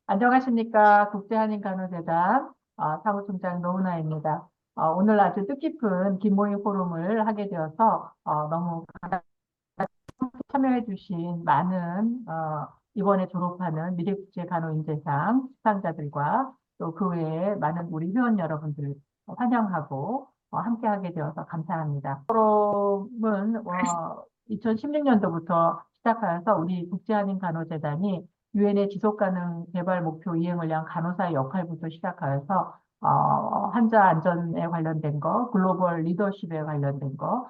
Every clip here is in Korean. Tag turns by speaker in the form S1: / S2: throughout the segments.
S1: 안녕하십니까. 국제한인간호재단 사무총장 노은아입니다. 오늘 아주 뜻깊은 김모임 포럼을 하게 되어서 너무 참여해 주신 많은 이번에 졸업하는 미래국제간호인재상 수상자들과 또 그 외에 많은 우리 회원 여러분들 환영하고 함께하게 되어서 감사합니다. 포럼은 2016년도부터 시작하여서 우리 국제한인간호재단이 유엔의 지속가능 개발 목표 이행을 위한 간호사의 역할부터 시작하여서 환자 안전에 관련된 거, 글로벌 리더십에 관련된 거,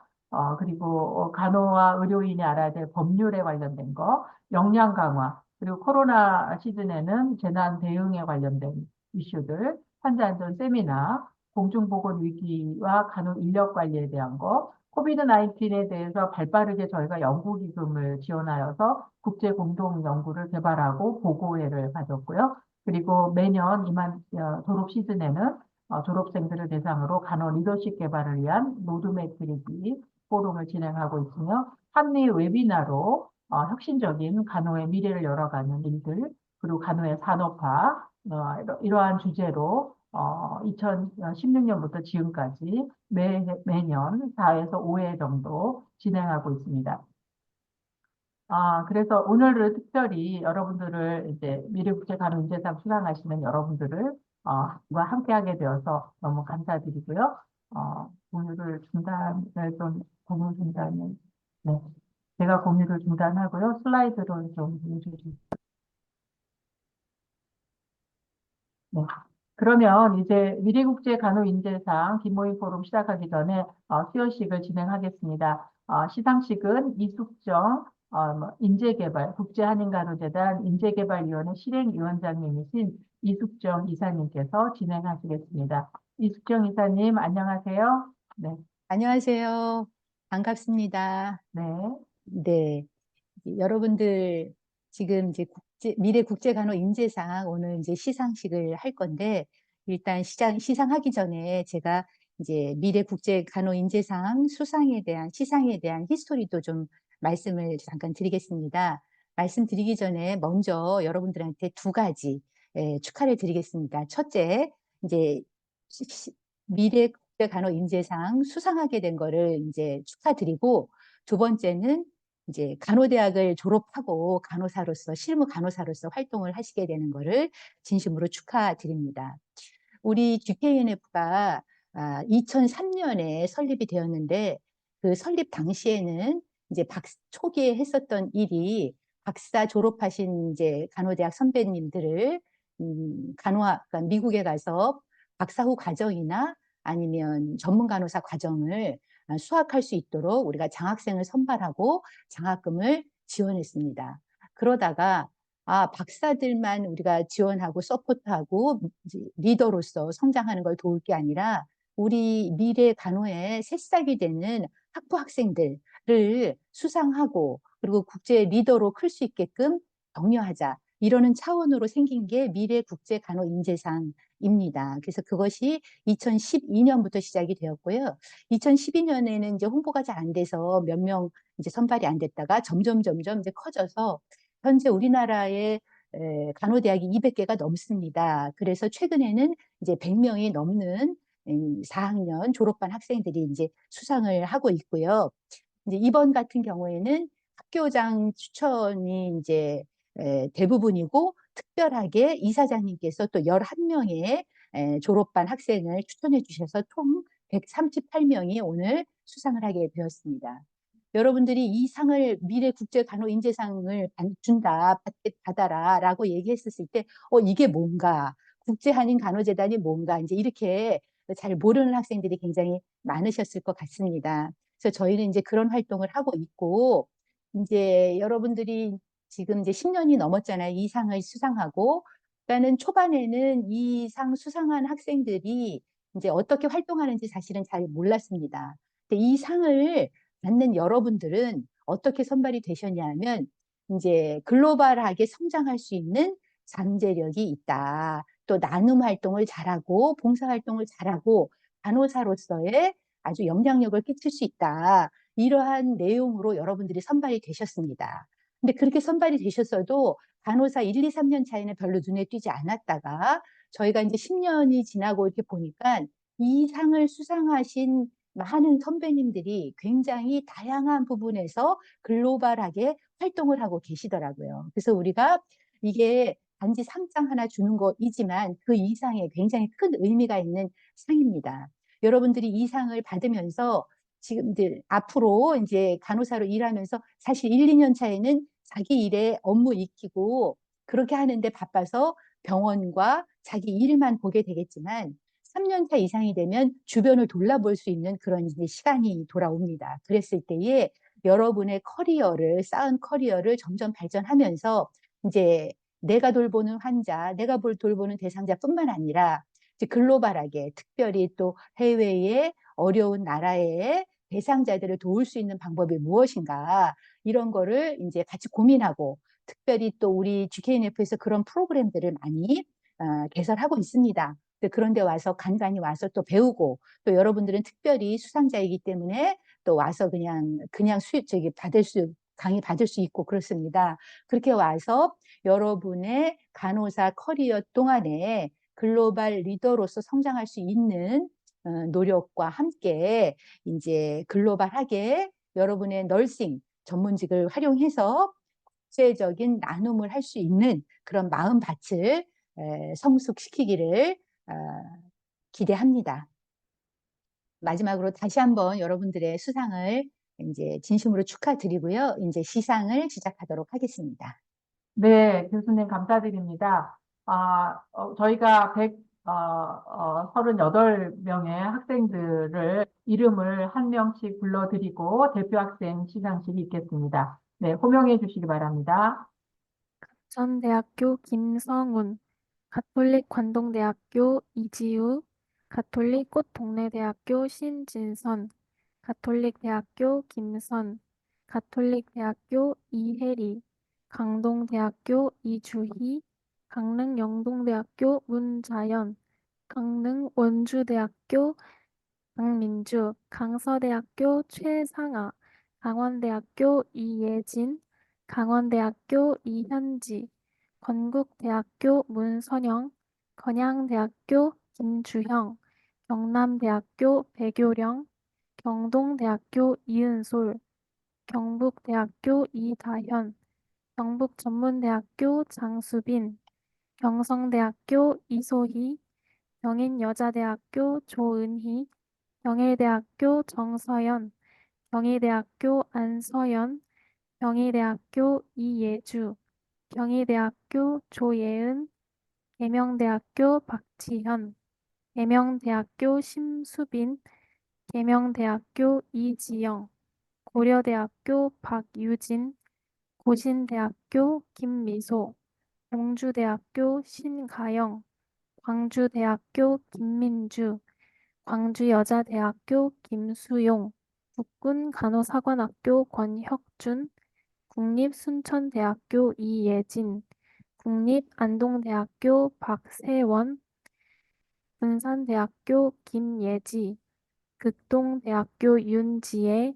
S1: 그리고 간호와 의료인이 알아야 될 법률에 관련된 거, 역량 강화, 그리고 코로나 시즌에는 재난 대응에 관련된 이슈들, 환자 안전 세미나, 공중보건 위기와 간호 인력 관리에 대한 거, 코비드 19에 대해서 발빠르게 저희가 연구기금을 지원하여서 국제 공동 연구를 개발하고 보고회를 가졌고요. 그리고 매년 이만 졸업 시즌에는 졸업생들을 대상으로 간호 리더십 개발을 위한 로드맵 그리기 포럼을 진행하고 있으며 한미 웨비나로 혁신적인 간호의 미래를 열어가는 일들, 그리고 간호의 산업화, 이러한 주제로 2016년부터 지금까지 매년 4에서 5회 정도 진행하고 있습니다. 그래서 오늘은 특별히 여러분들을 이제 미래국제간호인재상 수상하시는 여러분들을 과 함께하게 되어서 너무 감사드리고요. 공유를 중단을 좀 공유 중단을 네, 제가 공유를 중단하고요. 슬라이드를 좀 보여주시죠. 네. 그러면 이제 미래국제간호인재상 김모임 포럼 시작하기 전에 수여식을 진행하겠습니다. 시상식은 이숙정 인재개발 국제한인간호재단 인재개발위원회 실행위원장님이신 이숙정 이사님께서 진행하시겠습니다. 이숙정 이사님 안녕하세요. 네,
S2: 안녕하세요. 반갑습니다.
S1: 네,
S2: 네. 여러분들 지금 이제 미래 국제간호 인재상 오늘 이제 시상식을 할 건데 일단 시상하기 전에 제가 이제 미래 국제간호 인재상 시상에 대한 히스토리도 좀 말씀을 잠깐 드리겠습니다. 말씀드리기 전에 먼저 여러분들한테 두 가지 축하를 드리겠습니다. 첫째, 이제 미래 국제간호 인재상 수상하게 된 거를 이제 축하드리고 두 번째는 이제 간호대학을 졸업하고 실무 간호사로서 활동을 하시게 되는 것을 진심으로 축하드립니다. 우리 GKNF가 2003년에 설립이 되었는데 그 설립 당시에는 이제 초기에 했었던 일이 박사 졸업하신 이제 간호대학 선배님들을 그러니까 미국에 가서 박사 후 과정이나 아니면 전문 간호사 과정을 수학할 수 있도록 우리가 장학생을 선발하고 장학금을 지원했습니다. 그러다가 박사들만 우리가 지원하고 서포트하고 리더로서 성장하는 걸 도울 게 아니라 우리 미래 간호의 새싹이 되는 학부 학생들을 수상하고 그리고 국제 리더로 클 수 있게끔 격려하자. 이러는 차원으로 생긴 게 미래국제간호인재상입니다. 그래서 그것이 2012년부터 시작이 되었고요. 2012년에는 이제 홍보가 잘 안 돼서 몇 명 이제 선발이 안 됐다가 점점 이제 커져서 현재 우리나라의 간호대학이 200개가 넘습니다. 그래서 최근에는 이제 100명이 넘는 4학년 졸업반 학생들이 이제 수상을 하고 있고요. 이제 이번 같은 경우에는 학교장 추천이 이제 대부분이고 특별하게 이사장님께서 또 11명의 졸업반 학생을 추천해 주셔서 총 138명이 오늘 수상을 하게 되었습니다. 여러분들이 이 상을 미래국제간호인재상을 받아라 라고 얘기했었을 때 이게 뭔가 국제한인간호재단이 뭔가 이제 이렇게 잘 모르는 학생들이 굉장히 많으셨을 것 같습니다. 그래서 저희는 이제 그런 활동을 하고 있고 이제 여러분들이 지금 이제 10년이 넘었잖아요. 이 상을 수상하고 그러니까는 초반에는 이 상 수상한 학생들이 이제 어떻게 활동하는지 사실은 잘 몰랐습니다. 근데 이 상을 받는 여러분들은 어떻게 선발이 되셨냐면 이제 글로벌하게 성장할 수 있는 잠재력이 있다. 또 나눔 활동을 잘하고 봉사 활동을 잘하고 간호사로서의 아주 영향력을 끼칠 수 있다. 이러한 내용으로 여러분들이 선발이 되셨습니다. 근데 그렇게 선발이 되셨어도 간호사 1, 2, 3년 차이는 별로 눈에 띄지 않았다가 저희가 이제 10년이 지나고 이렇게 보니까 이 상을 수상하신 많은 선배님들이 굉장히 다양한 부분에서 글로벌하게 활동을 하고 계시더라고요. 그래서 우리가 이게 단지 상장 하나 주는 거이지만 그 이상의 굉장히 큰 의미가 있는 상입니다. 여러분들이 이 상을 받으면서 지금 이제 앞으로 이제 간호사로 일하면서 사실 1, 2년 차에는 자기 일에 업무 익히고 그렇게 하는데 바빠서 병원과 자기 일만 보게 되겠지만 3년 차 이상이 되면 주변을 돌아볼 수 있는 그런 이제 시간이 돌아옵니다. 그랬을 때에 여러분의 커리어를, 쌓은 커리어를 점점 발전하면서 이제 내가 돌보는 환자, 내가 돌보는 대상자뿐만 아니라 이제 글로벌하게 특별히 또 해외의 어려운 나라의 대상자들을 도울 수 있는 방법이 무엇인가 이런 거를 이제 같이 고민하고 특별히 또 우리 GKNF에서 그런 프로그램들을 많이 개설하고 있습니다. 그런데 와서 간간히 와서 또 배우고 또 여러분들은 특별히 수상자이기 때문에 또 와서 그냥 저기 강의 받을 수 있고 그렇습니다. 그렇게 와서 여러분의 간호사 커리어 동안에 글로벌 리더로서 성장할 수 있는 노력과 함께 이제 글로벌하게 여러분의 널싱 전문직을 활용해서 국제적인 나눔을 할 수 있는 그런 마음밭을 성숙시키기를 기대합니다. 마지막으로 다시 한번 여러분들의 수상을 이제 진심으로 축하드리고요. 이제 시상을 시작하도록 하겠습니다.
S1: 네, 교수님 감사드립니다. 저희가 138명의 학생들을 이름을 한 명씩 불러드리고 대표 학생 시상식이 있겠습니다. 네, 호명해 주시기 바랍니다.
S3: 전대학교 김성훈, 가톨릭 관동대학교 이지우, 가톨릭 꽃동네대학교 신진선, 가톨릭 대학교 김선, 가톨릭 대학교 이혜리, 강동대학교 이주희, 강릉 영동대학교 문자연, 강릉 원주대학교 강민주, 강서대학교 최상아, 강원대학교 이예진, 강원대학교 이현지, 건국대학교 문선영, 건양대학교 김주형, 경남대학교 배교령, 경동대학교 이은솔, 경북대학교 이다현, 경북전문대학교 장수빈, 경성대학교 이소희, 경인여자대학교 조은희, 경희대학교 정서연, 경희대학교 안서연, 경희대학교 이예주, 경희대학교 조예은, 계명대학교 박지현, 계명대학교 심수빈, 계명대학교 이지영, 고려대학교 박유진, 고신대학교 김미소, 공주대학교 신가영, 광주대학교 김민주, 광주여자대학교 김수용, 국군간호사관학교 권혁준, 국립순천대학교 이예진, 국립안동대학교 박세원, 군산대학교 김예지, 극동대학교 윤지혜,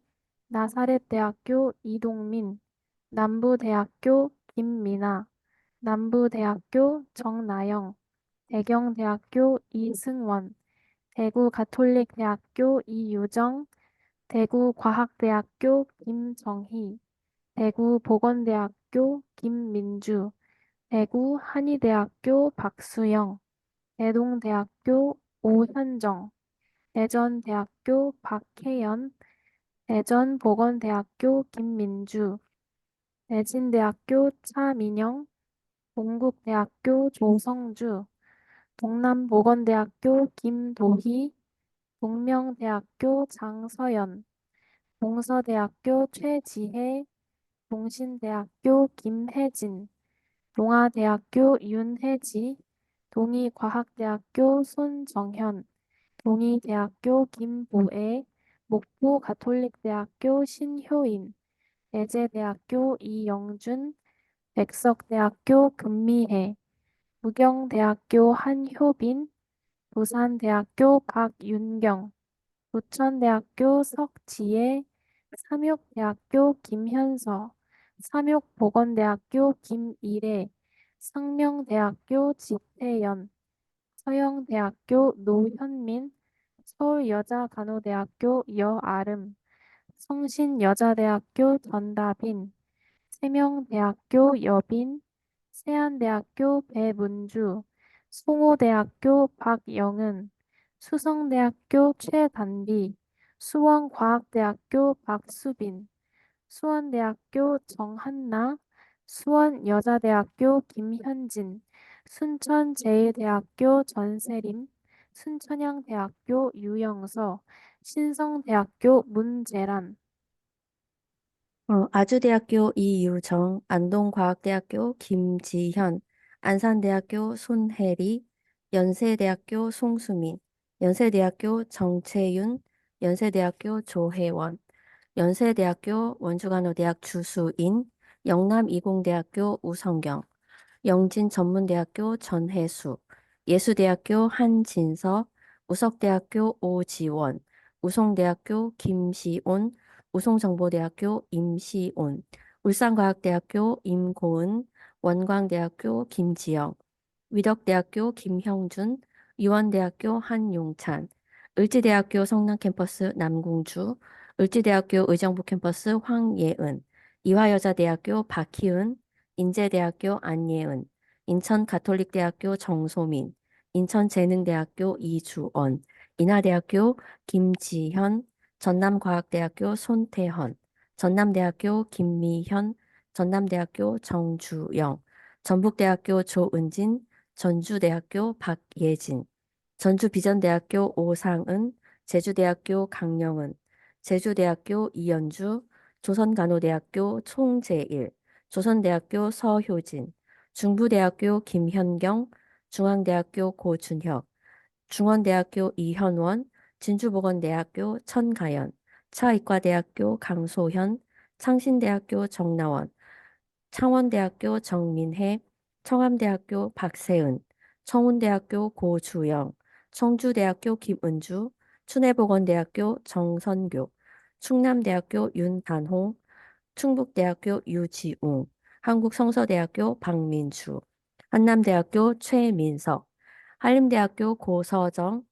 S3: 나사렛대학교 이동민, 남부대학교 김미나, 남부대학교 정나영, 대경대학교 이승원, 대구가톨릭대학교 이유정, 대구과학대학교 김정희, 대구보건대학교 김민주, 대구한의대학교 박수영, 대동대학교 오현정, 대전대학교 박혜연, 대전보건대학교 김민주, 대진대학교 차민영, 동국대학교 조성주, 동남보건대학교 김도희, 동명대학교 장서연, 동서대학교 최지혜, 동신대학교 김혜진, 동아대학교 윤혜지, 동의과학대학교 손정현, 동의대학교 김보애, 목포가톨릭대학교 신효인, 대제대학교 이영준, 백석대학교 금미혜, 부경대학교 한효빈, 부산대학교 박윤경, 부천대학교 석지혜, 삼육대학교 김현서, 삼육보건대학교 김일혜, 상명대학교 지태연, 서영대학교 노현민, 서울여자간호대학교 여아름, 성신여자대학교 전다빈, 세명대학교 여빈, 세안대학교 배문주, 송호대학교 박영은, 수성대학교 최단비, 수원과학대학교 박수빈, 수원대학교 정한나, 수원여자대학교 김현진, 순천제일대학교 전세림, 순천향대학교 유영서, 신성대학교 문재란.
S4: 아주대학교 이유정, 안동과학대학교 김지현, 안산대학교 손혜리, 연세대학교 송수민, 연세대학교 정채윤, 연세대학교 조혜원, 연세대학교 원주간호대학 주수인, 영남이공대학교 우성경, 영진전문대학교 전혜수, 예수대학교 한진서, 우석대학교 오지원, 우송대학교 김시온, 우송정보대학교 임시온, 울산과학대학교 임고은, 원광대학교 김지영, 위덕대학교 김형준, 유원대학교 한용찬, 을지대학교 성남캠퍼스 남궁주, 을지대학교 의정부 캠퍼스 황예은, 이화여자대학교 박희은, 인제대학교 안예은, 인천가톨릭대학교 정소민, 인천재능대학교 이주언, 인하대학교 김지현, 전남과학대학교 손태헌, 전남대학교 김미현, 전남대학교 정주영, 전북대학교 조은진, 전주대학교 박예진, 전주비전대학교 오상은, 제주대학교 강영은, 제주대학교 이연주, 조선간호대학교 송재일, 조선대학교 서효진, 중부대학교 김현경, 중앙대학교 고준혁, 중원대학교 이현원, 진주보건대학교 천가연, 차의과대학교 강소현, 창신대학교 정나원, 창원대학교 정민혜, 청암대학교 박세은, 청운대학교 고주영, 청주대학교 김은주, 춘해보건대학교 정선교, 충남대학교 윤단홍, 충북대학교 유지웅, 한국성서대학교 박민주, 한남대학교 최민석, 한림대학교 고서정,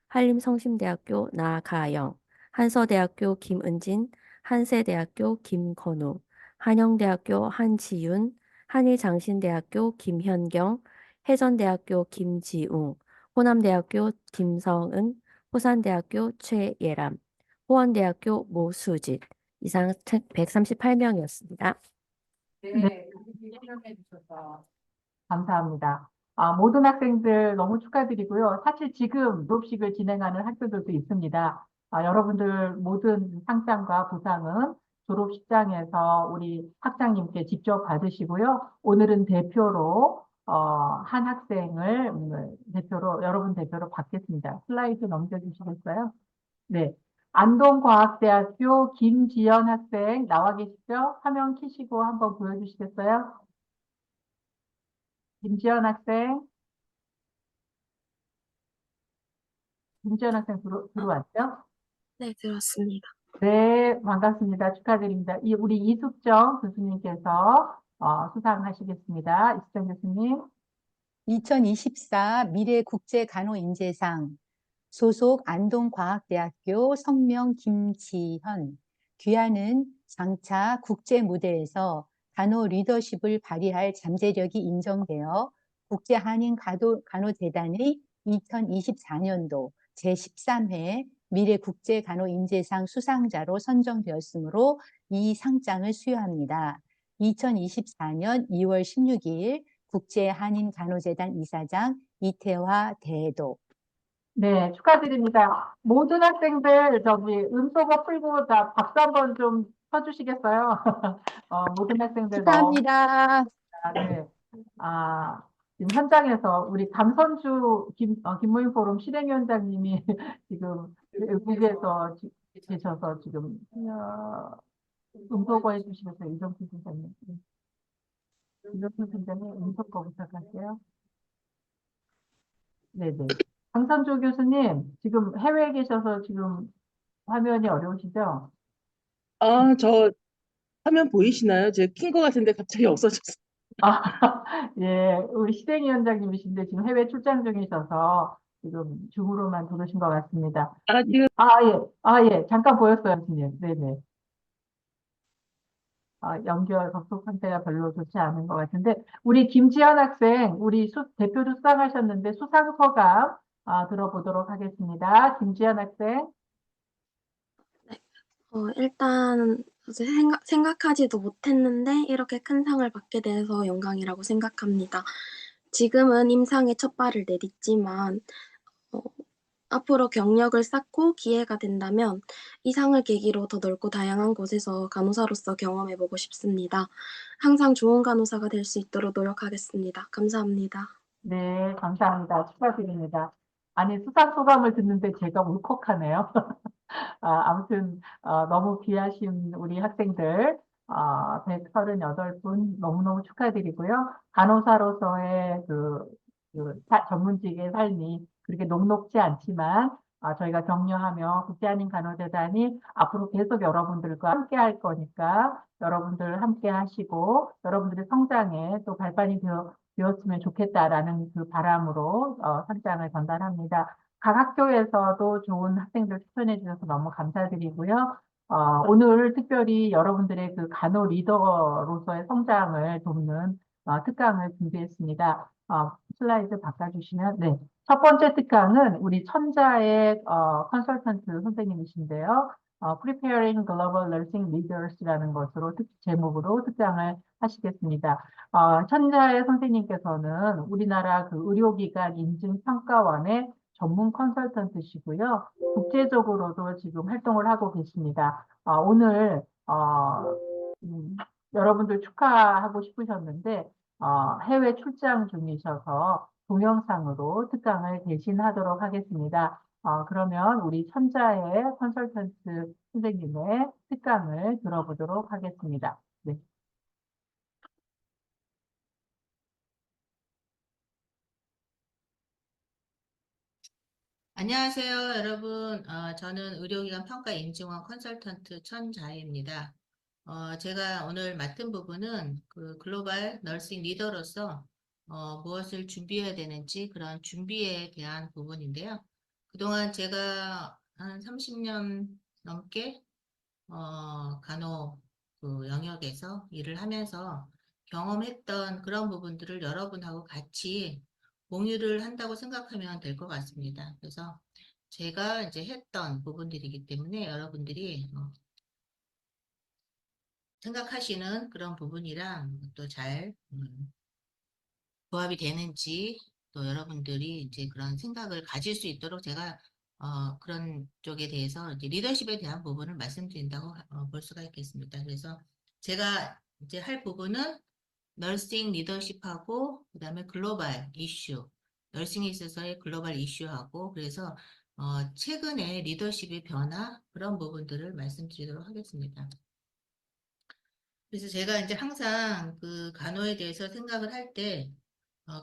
S4: 한림성심대학교 나가영, 한서대학교 김은진, 한세대학교 김건우, 한영대학교 한지윤, 한일장신대학교 김현경, 해전대학교 김지웅, 호남대학교 김성은, 호산대학교 최예람, 호원대학교 모수짓. 이상 138명이었습니다.
S1: 네, 설명해 주셔서 감사합니다. 모든 학생들 너무 축하드리고요. 사실 지금 졸업식을 진행하는 학교들도 있습니다. 여러분들 모든 상장과 부상은 졸업식장에서 우리 학장님께 직접 받으시고요. 오늘은 대표로 한 학생을 대표로 여러분 대표로 받겠습니다. 슬라이드 넘겨주시겠어요? 네. 안동과학대학교 김지연 학생 나와 계시죠? 화면 켜시고 한번 보여주시겠어요? 김지연 학생, 김지연 학생 들어왔죠?
S5: 네, 들었습니다.
S1: 네, 반갑습니다. 축하드립니다. 우리 이숙정 교수님께서 수상하시겠습니다. 이숙정 교수님.
S2: 2024 미래국제간호인재상 소속 안동과학대학교 성명 김지현 귀하는 장차 국제 무대에서 간호 리더십을 발휘할 잠재력이 인정되어 국제한인간호재단의 2024년도 제13회 미래국제간호인재상 수상자로 선정되었으므로 이 상장을 수여합니다. 2024년 2월 16일 국제한인간호재단 이사장 이태화 대도.
S1: 네, 축하드립니다. 모든 학생들 음소거 풀고 다 박수 한번 좀 쳐주시겠어요? 모든 학생들 너무
S2: 축하합니다.
S1: 네. 지금 현장에서 우리 감선주 김모임 포럼 실행위원장님이 지금 외국에서 계셔서 지금 음소거 해주시겠어요? 이정수 선생님. 이정수 선생님 음소거 부탁할게요. 네네. 강선주 교수님, 지금 해외에 계셔서 지금 화면이 어려우시죠?
S6: 저 화면 보이시나요? 제가 킨 것 같은데 갑자기 없어졌어요.
S1: 아, 예, 우리 시댁위원장님이신데 지금 해외 출장 중이셔서 지금 줌으로만 들으신 것 같습니다.
S4: 아, 지금
S1: 예, 잠깐 보였어요, 선생님. 네네. 연결 접속 상태가 별로 좋지 않은 것 같은데, 우리 김지현 학생, 우리 대표로 수상하셨는데 수상 소감 들어보도록 하겠습니다. 김지현 학생.
S5: 네. 일단 생각하지도 못했는데 이렇게 큰 상을 받게 돼서 영광이라고 생각합니다. 지금은 임상의 첫 발을 내딛지만 어, 앞으로 경력을 쌓고 기회가 된다면 이 상을 계기로 더 넓고 다양한 곳에서 간호사로서 경험해보고 싶습니다. 항상 좋은 간호사가 될 수 있도록 노력하겠습니다. 감사합니다.
S1: 네, 감사합니다. 축하드립니다. 아니, 수상 소감을 듣는데 제가 울컥하네요. 아무튼 너무 귀하신 우리 학생들 138분 너무너무 축하드리고요. 간호사로서의 전문직의 삶이 그렇게 녹록지 않지만 저희가 격려하며 국제한인 간호재단이 앞으로 계속 여러분들과 함께 할 거니까 여러분들 함께 하시고 여러분들의 성장에 또 발판이 되었으면 좋겠다라는 그 바람으로 상장을 전달합니다. 각 학교에서도 좋은 학생들 추천해 주셔서 너무 감사드리고요. 오늘 특별히 여러분들의 그 간호 리더로서의 성장을 돕는 특강을 준비했습니다. 슬라이드 바꿔주시면, 네. 첫 번째 특강은 우리 천자의 컨설턴트 선생님이신데요. Preparing Global Nursing Leaders라는 것으로 제목으로 특강을 하시겠습니다. 천자의 선생님께서는 우리나라 그 의료기관 인증평가원의 전문 컨설턴트시고요. 국제적으로도 지금 활동을 하고 계십니다. 오늘 음, 여러분들 축하하고 싶으셨는데 해외 출장 중이셔서 동영상으로 특강을 대신하도록 하겠습니다. 그러면 우리 천자의 컨설턴트 선생님의 특강을 들어보도록 하겠습니다. 네.
S6: 안녕하세요, 여러분. 저는 의료기관 평가 인증원 컨설턴트 천자혜입니다. 제가 오늘 맡은 부분은 그 글로벌 너싱 리더로서 무엇을 준비해야 되는지 그런 준비에 대한 부분인데요. 그동안 제가 한 30년 넘게 간호 그 영역에서 일을 하면서 경험했던 그런 부분들을 여러분하고 같이 공유를 한다고 생각하면 될 것 같습니다. 그래서 제가 이제 했던 부분들이기 때문에 여러분들이 생각하시는 그런 부분이랑 또 잘 조합이 되는지 또 여러분들이 이제 그런 생각을 가질 수 있도록 제가 그런 쪽에 대해서 이제 리더십에 대한 부분을 말씀드린다고 볼 수가 있겠습니다. 그래서 제가 이제 할 부분은 널싱 리더십하고 그다음에 글로벌 이슈, 널싱에 있어서의 글로벌 이슈하고 그래서 최근에 리더십의 변화 그런 부분들을 말씀드리도록 하겠습니다. 그래서 제가 이제 항상 그 간호에 대해서 생각을 할 때,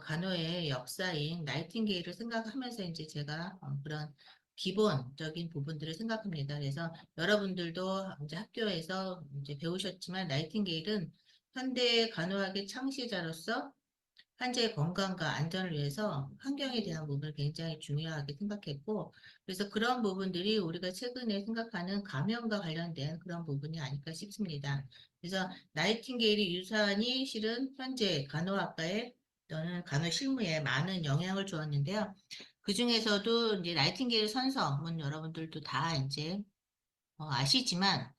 S6: 간호의 역사인 나이팅게일을 생각하면서 이제 제가 그런 기본적인 부분들을 생각합니다. 그래서 여러분들도 이제 학교에서 이제 배우셨지만 나이팅게일은 현대 간호학의 창시자로서 환자의 건강과 안전을 위해서 환경에 대한 부분을 굉장히 중요하게 생각했고, 그래서 그런 부분들이 우리가 최근에 생각하는 감염과 관련된 그런 부분이 아닐까 싶습니다. 그래서 나이팅게일이 유산이 실은 현재 간호학과에 또는 간호 실무에 많은 영향을 주었는데요. 그 중에서도 이제 나이팅게일 선서문 여러분들도 다 이제 아시지만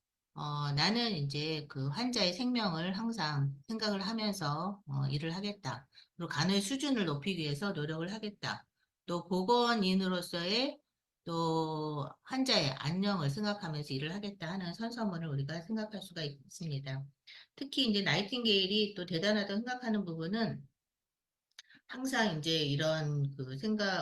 S6: 나는 이제 그 환자의 생명을 항상 생각을 하면서 일을 하겠다. 그리고 간호의 수준을 높이기 위해서 노력을 하겠다. 또 보건인으로서의 또 환자의 안녕을 생각하면서 일을 하겠다 하는 선서문을 우리가 생각할 수가 있습니다. 특히 이제 나이팅게일이 또 대단하다고 생각하는 부분은 항상 이제 이런 그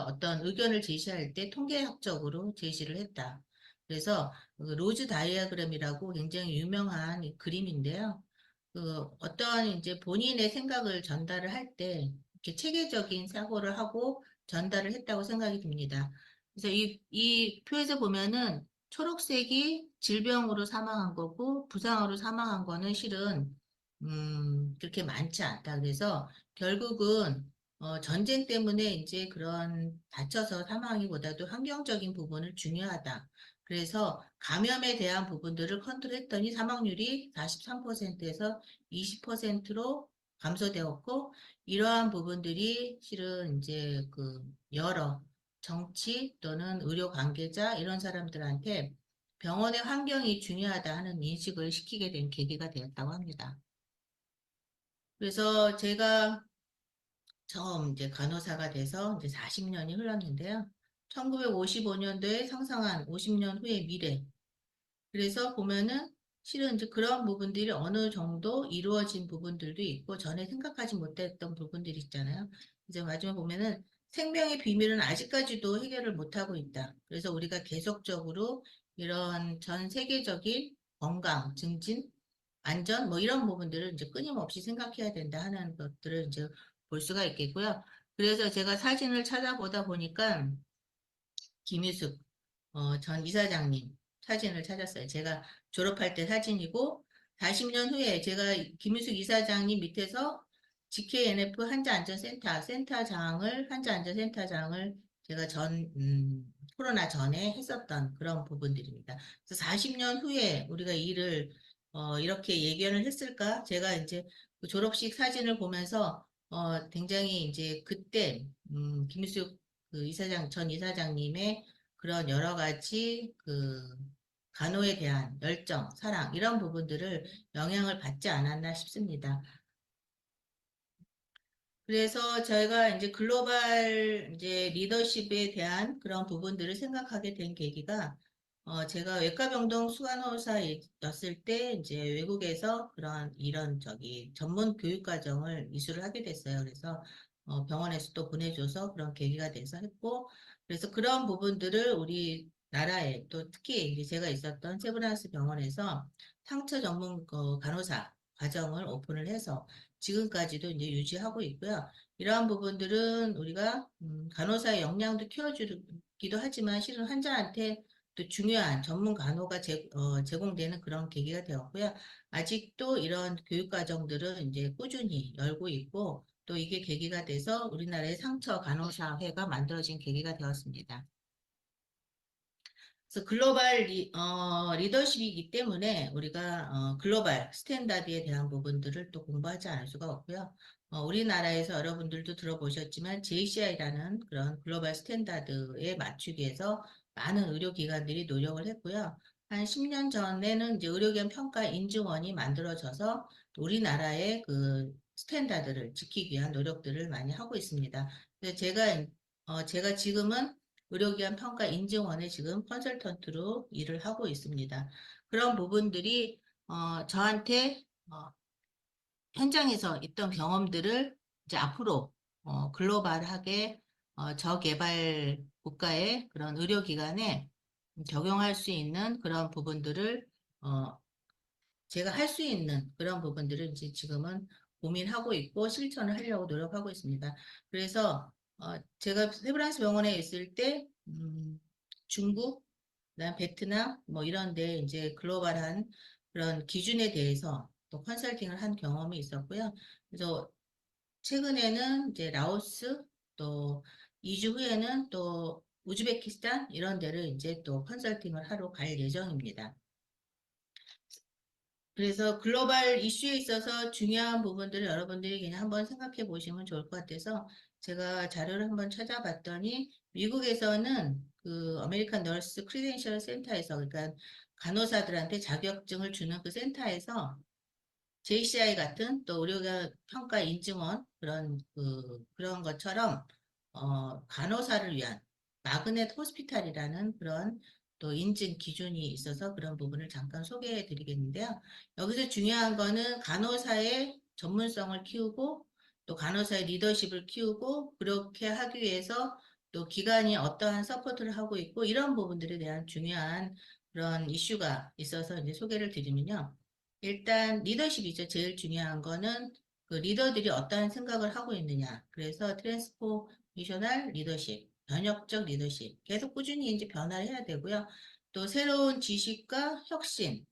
S6: 어떤 의견을 제시할 때 통계학적으로 제시를 했다. 그래서 그 로즈 다이아그램이라고 굉장히 유명한 이 그림인데요. 그 어떤 이제 본인의 생각을 전달을 할 때 이렇게 체계적인 사고를 하고 전달을 했다고 생각이 듭니다. 그래서 이 표에서 보면은 초록색이 질병으로 사망한 거고 부상으로 사망한 거는 실은 그렇게 많지 않다. 그래서 결국은 전쟁 때문에 이제 그런 다쳐서 사망하기보다도 환경적인 부분을 중요하다. 그래서 감염에 대한 부분들을 컨트롤했더니 사망률이 43%에서 20%로 감소되었고, 이러한 부분들이 실은 이제 그 여러 정치 또는 의료 관계자 이런 사람들한테 병원의 환경이 중요하다 하는 인식을 시키게 된 계기가 되었다고 합니다. 그래서 제가 처음 이제 간호사가 돼서 이제 40년이 흘렀는데요. 1955년도에 상상한 50년 후의 미래. 그래서 보면은 실은 이제 그런 부분들이 어느 정도 이루어진 부분들도 있고 전에 생각하지 못했던 부분들이 있잖아요. 이제 마지막에 보면은 생명의 비밀은 아직까지도 해결을 못하고 있다. 그래서 우리가 계속적으로 이런 전 세계적인 건강, 증진, 안전 뭐 이런 부분들을 이제 끊임없이 생각해야 된다 하는 것들을 이제 볼 수가 있겠고요. 그래서 제가 사진을 찾아보다 보니까 김유숙 전 이사장님 사진을 찾았어요. 제가 졸업할 때 사진이고 40년 후에 제가 김유숙 이사장님 밑에서 GKNF 환자안전센터장을 제가 코로나 전에 했었던 그런 부분들입니다. 그래서 40년 후에 우리가 일을 이렇게 예견을 했을까? 제가 이제 그 졸업식 사진을 보면서 굉장히 이제 그때 김유숙 전 이사장님의 그런 여러 가지 간호에 대한 열정, 사랑 이런 부분들을 영향을 받지 않았나 싶습니다. 그래서 저희가 이제 글로벌 이제 리더십에 대한 그런 부분들을 생각하게 된 계기가 제가 외과병동 수간호사였을 때 이제 외국에서 이런 전문 교육 과정을 이수를 하게 됐어요. 그래서 병원에서 또 보내줘서 그런 계기가 돼서 했고, 그래서 그런 부분들을 우리 나라에 또 특히 이제 제가 있었던 세브란스 병원에서 상처 전문 간호사 과정을 오픈을 해서 지금까지도 이제 유지하고 있고요. 이러한 부분들은 우리가 간호사의 역량도 키워주기도 하지만 실은 환자한테 또 중요한 전문 간호가 제공되는 그런 계기가 되었고요. 아직도 이런 교육 과정들은 이제 꾸준히 열고 있고 또 이게 계기가 돼서 우리나라의 상처 간호사회가 만들어진 계기가 되었습니다. 그래서 글로벌 리더십이기 때문에 우리가 글로벌 스탠다드에 대한 부분들을 또 공부하지 않을 수가 없고요. 우리나라에서 여러분들도 들어보셨지만 JCI라는 그런 글로벌 스탠다드에 맞추기 위해서 많은 의료기관들이 노력을 했고요. 한 10년 전에는 이제 의료기관 평가 인증원이 만들어져서 우리나라의 그 스탠다드를 지키기 위한 노력들을 많이 하고 있습니다. 그래서 제가 지금은 의료기관 평가 인증원에 지금 컨설턴트로 일을 하고 있습니다. 그런 부분들이 저한테 현장에서 있던 경험들을 이제 앞으로 글로벌하게 저개발 국가의 그런 의료기관에 적용할 수 있는 그런 부분들을 어, 제가 할 수 있는 그런 부분들을 이제 지금은 고민하고 있고 실천을 하려고 노력하고 있습니다. 그래서 제가 세브란스 병원에 있을 때 중국, 그다음 베트남 뭐 이런 데 이제 글로벌한 그런 기준에 대해서 또 컨설팅을 한 경험이 있었고요. 그래서 최근에는 이제 라오스 또 2주 후에는 또 우즈베키스탄 이런 데를 이제 또 컨설팅을 하러 갈 예정입니다. 그래서 글로벌 이슈에 있어서 중요한 부분들을 여러분들이 그냥 한번 생각해 보시면 좋을 것 같아서 제가 자료를 한번 찾아봤더니 미국에서는 그 아메리칸 너스 크리덴셜 센터에서 그러니까 간호사들한테 자격증을 주는 그 센터에서 JCI 같은 또 의료가 평가 인증원 그런 것처럼 간호사를 위한 마그넷 호스피탈이라는 그런 또 인증 기준이 있어서 그런 부분을 잠깐 소개해 드리겠는데요. 여기서 중요한 거는 간호사의 전문성을 키우고 또 간호사의 리더십을 키우고 그렇게 하기 위해서 또 기관이 어떠한 서포트를 하고 있고 이런 부분들에 대한 중요한 그런 이슈가 있어서 이제 소개를 드리면요. 일단 리더십이죠. 제일 중요한 거는 그 리더들이 어떠한 생각을 하고 있느냐. 그래서 트랜스포미셔널 리더십, 변혁적 리더십. 계속 꾸준히 이제 변화를 해야 되고요. 또 새로운 지식과 혁신,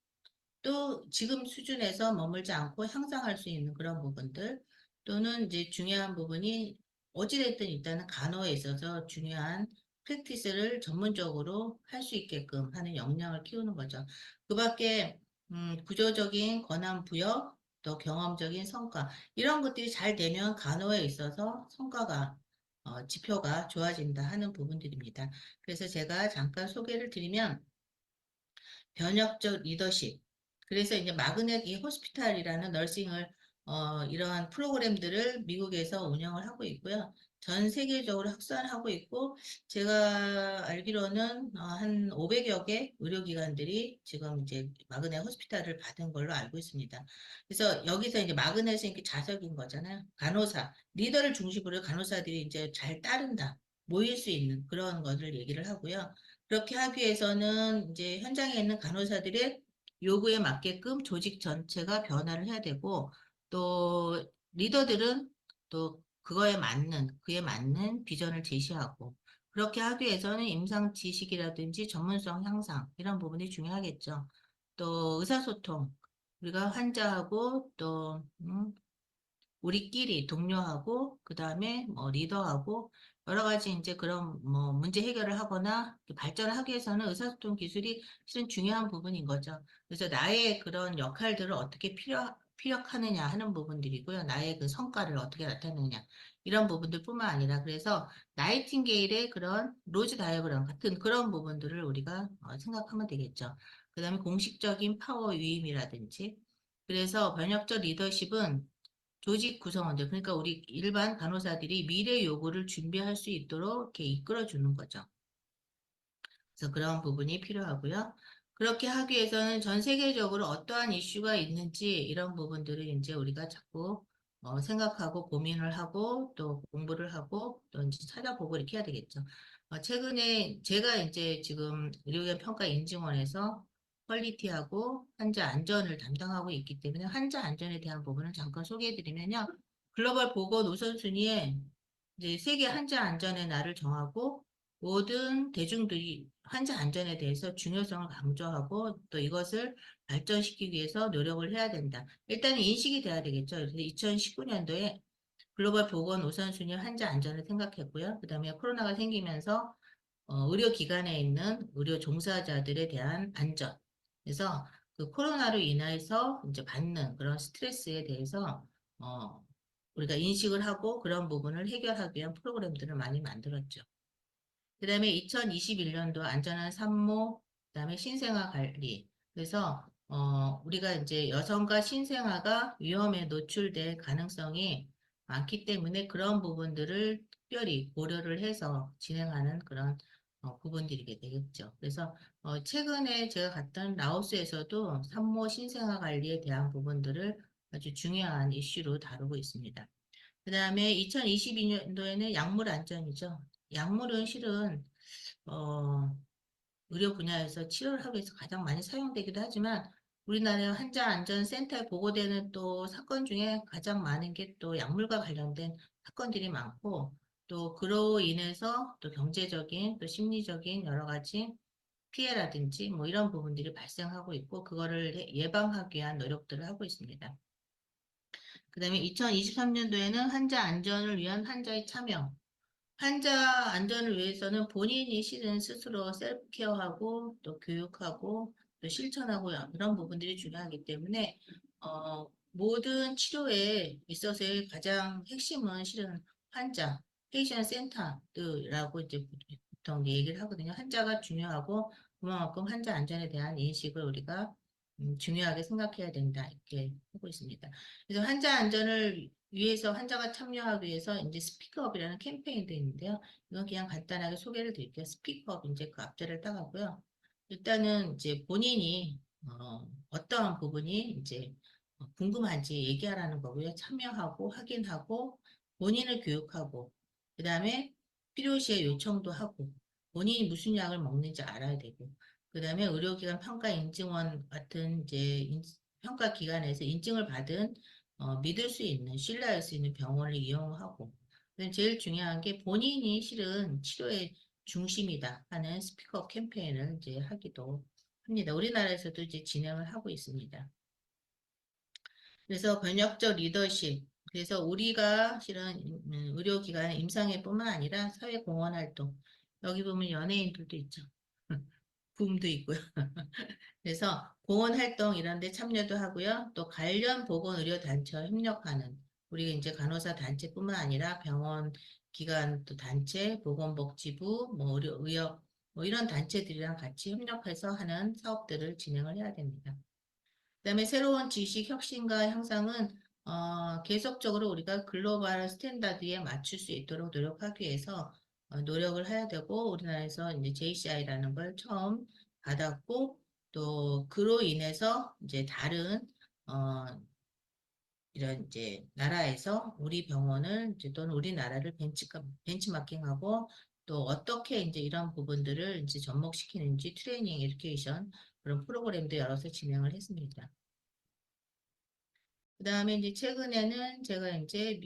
S6: 또 지금 수준에서 머물지 않고 향상할 수 있는 그런 부분들 또는 이제 중요한 부분이 어찌됐든 일단은 간호에 있어서 중요한 프랙티스를 전문적으로 할 수 있게끔 하는 역량을 키우는 거죠. 그 밖에 구조적인 권한 부여, 또 경험적인 성과 이런 것들이 잘 되면 간호에 있어서 성과가 지표가 좋아진다 하는 부분들입니다. 그래서 제가 잠깐 소개를 드리면 변혁적 리더십. 그래서 이제 마그넷 이 호스피탈이라는 너싱을 이러한 프로그램들을 미국에서 운영을 하고 있고요. 전 세계적으로 확산하고 있고 제가 알기로는 한 500여 개 의료기관들이 지금 이제 마그넷 호스피탈을 받은 걸로 알고 있습니다. 그래서 여기서 이제 마그넷은 이렇게 자석인 거잖아요. 간호사, 리더를 중심으로 간호사들이 이제 잘 따른다, 모일 수 있는 그런 것을 얘기를 하고요. 그렇게 하기 위해서는 이제 현장에 있는 간호사들의 요구에 맞게끔 조직 전체가 변화를 해야 되고, 또 리더들은 또 그에 맞는 비전을 제시하고, 그렇게 하기 위해서는 임상 지식이라든지 전문성 향상, 이런 부분이 중요하겠죠. 또 의사소통, 우리가 환자하고 또, 우리끼리 동료하고 그다음에 뭐 리더하고 여러 가지 이제 그런 뭐 문제 해결을 하거나 발전을 하기 위해서는 의사소통 기술이 실은 중요한 부분인 거죠. 그래서 나의 그런 역할들을 어떻게 피력하느냐 하는 부분들이고요. 나의 그 성과를 어떻게 나타내느냐 이런 부분들뿐만 아니라 그래서 나이팅게일의 그런 로즈 다이어그램 같은 그런 부분들을 우리가 생각하면 되겠죠. 그다음에 공식적인 파워 유임이라든지 그래서 변혁적 리더십은 조직 구성원들, 그러니까 우리 일반 간호사들이 미래 요구를 준비할 수 있도록 이렇게 이끌어주는 거죠. 그래서 그런 부분이 필요하고요. 그렇게 하기 위해서는 전 세계적으로 어떠한 이슈가 있는지 이런 부분들을 이제 우리가 자꾸 생각하고 고민을 하고 또 공부를 하고 또 이제 찾아보고 이렇게 해야 되겠죠. 최근에 제가 이제 지금 의료기관 평가 인증원에서 퀄리티하고 환자 안전을 담당하고 있기 때문에 환자 안전에 대한 부분을 잠깐 소개해 드리면요. 글로벌 보건 우선순위에 이제 세계 환자 안전의 날을 정하고 모든 대중들이 환자 안전에 대해서 중요성을 강조하고 또 이것을 발전시키기 위해서 노력을 해야 된다. 일단 인식이 돼야 되겠죠. 그래서 2019년도에 글로벌 보건 우선순위 환자 안전을 생각했고요. 그다음에 코로나가 생기면서 의료기관에 있는 의료 종사자들에 대한 안전. 그래서 그 코로나로 인해서 이제 받는 그런 스트레스에 대해서 어, 우리가 인식을 하고 그런 부분을 해결하기 위한 프로그램들을 많이 만들었죠. 그 다음에 2021년도 안전한 산모, 그 다음에 신생아 관리. 그래서, 우리가 이제 여성과 신생아가 위험에 노출될 가능성이 많기 때문에 그런 부분들을 특별히 고려를 해서 진행하는 그런 부분들이 되겠죠. 그래서, 최근에 제가 갔던 라오스에서도 산모 신생아 관리에 대한 부분들을 아주 중요한 이슈로 다루고 있습니다. 그 다음에 2022년도에는 약물 안전이죠. 약물은 실은 어, 의료 분야에서 치료를 하기 위해서 가장 많이 사용되기도 하지만 우리나라 환자안전센터에 보고되는 또 사건 중에 가장 많은 게 또 약물과 관련된 사건들이 많고 또 그로 인해서 또 경제적인 또 심리적인 여러 가지 피해라든지 뭐 이런 부분들이 발생하고 있고 그거를 예방하기 위한 노력들을 하고 있습니다. 그 다음에 2023년도에는 환자 안전을 위한 환자의 참여. 환자 안전을 위해서는 본인이 실은 스스로 셀프 케어하고 또 교육하고 또 실천하고 이런 부분들이 중요하기 때문에 모든 치료에 있어서의 가장 핵심은 실은 환자, 페이션 센터라고 이제 보통 얘기를 하거든요. 환자가 중요하고 그만큼 환자 안전에 대한 인식을 우리가 중요하게 생각해야 된다 이렇게 하고 있습니다. 그래서 환자 안전을 위해서 환자가 참여하기 위해서 이제 스피크업이라는 캠페인도 있는데요. 이건 그냥 간단하게 소개를 드릴게요. 스피크업 이제 그 앞자를 따가고요. 일단은 이제 본인이 어떠한 부분이 이제 궁금한지 얘기하라는 거고요. 참여하고 확인하고 본인을 교육하고 그다음에 필요시에 요청도 하고 본인이 무슨 약을 먹는지 알아야 되고 그다음에 의료기관 평가 인증원 같은 이제 평가 기관에서 인증을 받은 믿을 수 있는, 신뢰할 수 있는 병원을 이용하고, 그다음에 제일 중요한 게 본인이 실은 치료의 중심이다 하는 스피커 캠페인을 이제 하기도 합니다. 우리나라에서도 이제 진행을 하고 있습니다. 그래서 번역적 리더십, 그래서 우리가 실은 의료기관 임상회뿐만 아니라 사회공헌 활동, 여기 보면 연예인들도 있죠. 붐도 있고요. 그래서 공헌 활동 이런 데 참여도 하고요. 또 관련 보건의료단체와 협력하는 우리 이제 간호사 단체뿐만 아니라 병원, 기관, 또 단체, 보건복지부, 뭐 의료, 뭐 이런 단체들이랑 같이 협력해서 하는 사업들을 진행을 해야 됩니다. 그다음에 새로운 지식 혁신과 향상은 계속적으로 우리가 글로벌 스탠다드에 맞출 수 있도록 노력하기 위해서 노력을 해야 되고 우리나라에서 이제 JCI라는 걸 처음 받았고 또 그로 인해서 이제 다른 어, 이런 이제 나라에서 우리 병원을 이제 또는 우리나라를 벤치마킹하고 또 어떻게 이제 이런 부분들을 이제 접목시키는지 트레이닝, 에듀케이션 그런 프로그램도 열어서 진행을 했습니다. 그 다음에 이제 최근에는 제가 이제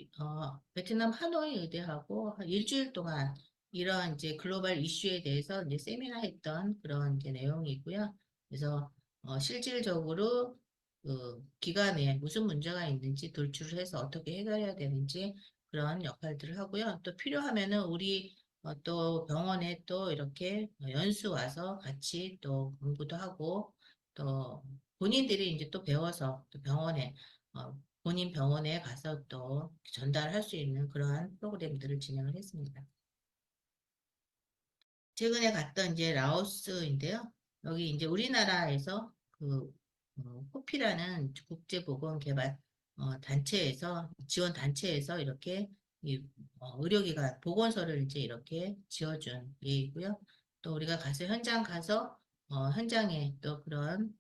S6: 베트남 하노이 의대하고 한 일주일 동안 이런 이제 글로벌 이슈에 대해서 이제 세미나 했던 그런 이제 내용이 있고요. 그래서 실질적으로 그 기관에 무슨 문제가 있는지 돌출을 해서 어떻게 해결해야 되는지 그런 역할들을 하고요. 또 필요하면은 우리 또 병원에 또 이렇게 연수 와서 같이 또 공부도 하고 또 본인들이 이제 또 배워서 또 병원에 본인 병원에 가서 또 전달할 수 있는 그러한 프로그램들을 진행을 했습니다. 최근에 갔던 이제 라오스인데요. 여기 이제 우리나라에서 그 코피라는 국제보건개발 단체에서 지원 단체에서 이렇게 이, 의료기관 보건소를 이제 이렇게 지어준 예이고요. 또 우리가 가서 현장 가서 현장에 또 그런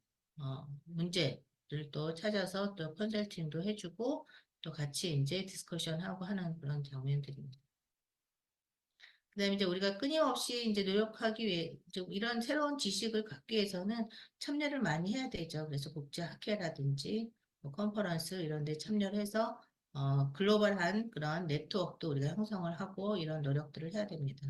S6: 문제를 또 찾아서 또 컨설팅도 해주고 또 같이 이제 디스커션하고 하는 그런 장면들입니다. 그다음에 이제 우리가 끊임없이 이제 노력하기 위해 좀 이런 새로운 지식을 갖기 위해서는 참여를 많이 해야 되죠. 그래서 국제학회라든지 뭐 컨퍼런스 이런 데 참여를 해서 글로벌한 그런 네트워크도 우리가 형성을 하고 이런 노력들을 해야 됩니다.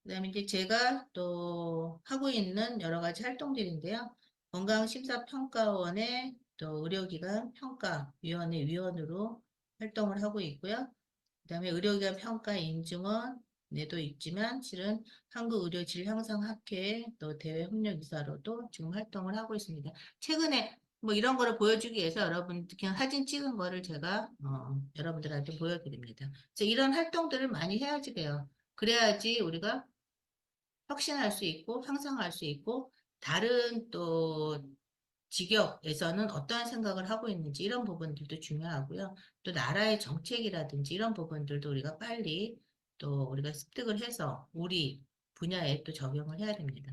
S6: 그다음에 이제 제가 또 하고 있는 여러 가지 활동들인데요. 건강심사평가원의 또 의료기관 평가위원회 위원으로 활동을 하고 있고요. 그다음에 의료기관 평가 인증원에도 있지만 실은 한국의료질향상학회 또 대외 협력이사로도 지금 활동을 하고 있습니다. 최근에 뭐 이런 거를 보여주기 위해서 여러분 그냥 사진 찍은 거를 제가 여러분들한테 보여드립니다. 그래서 이런 활동들을 많이 해야지 돼요. 그래야지 우리가 혁신할 수 있고 향상할 수 있고 다른 또 직역에서는 어떠한 생각을 하고 있는지 이런 부분들도 중요하고요. 또 나라의 정책이라든지 이런 부분들도 우리가 빨리 또 우리가 습득을 해서 우리 분야에 또 적용을 해야 됩니다.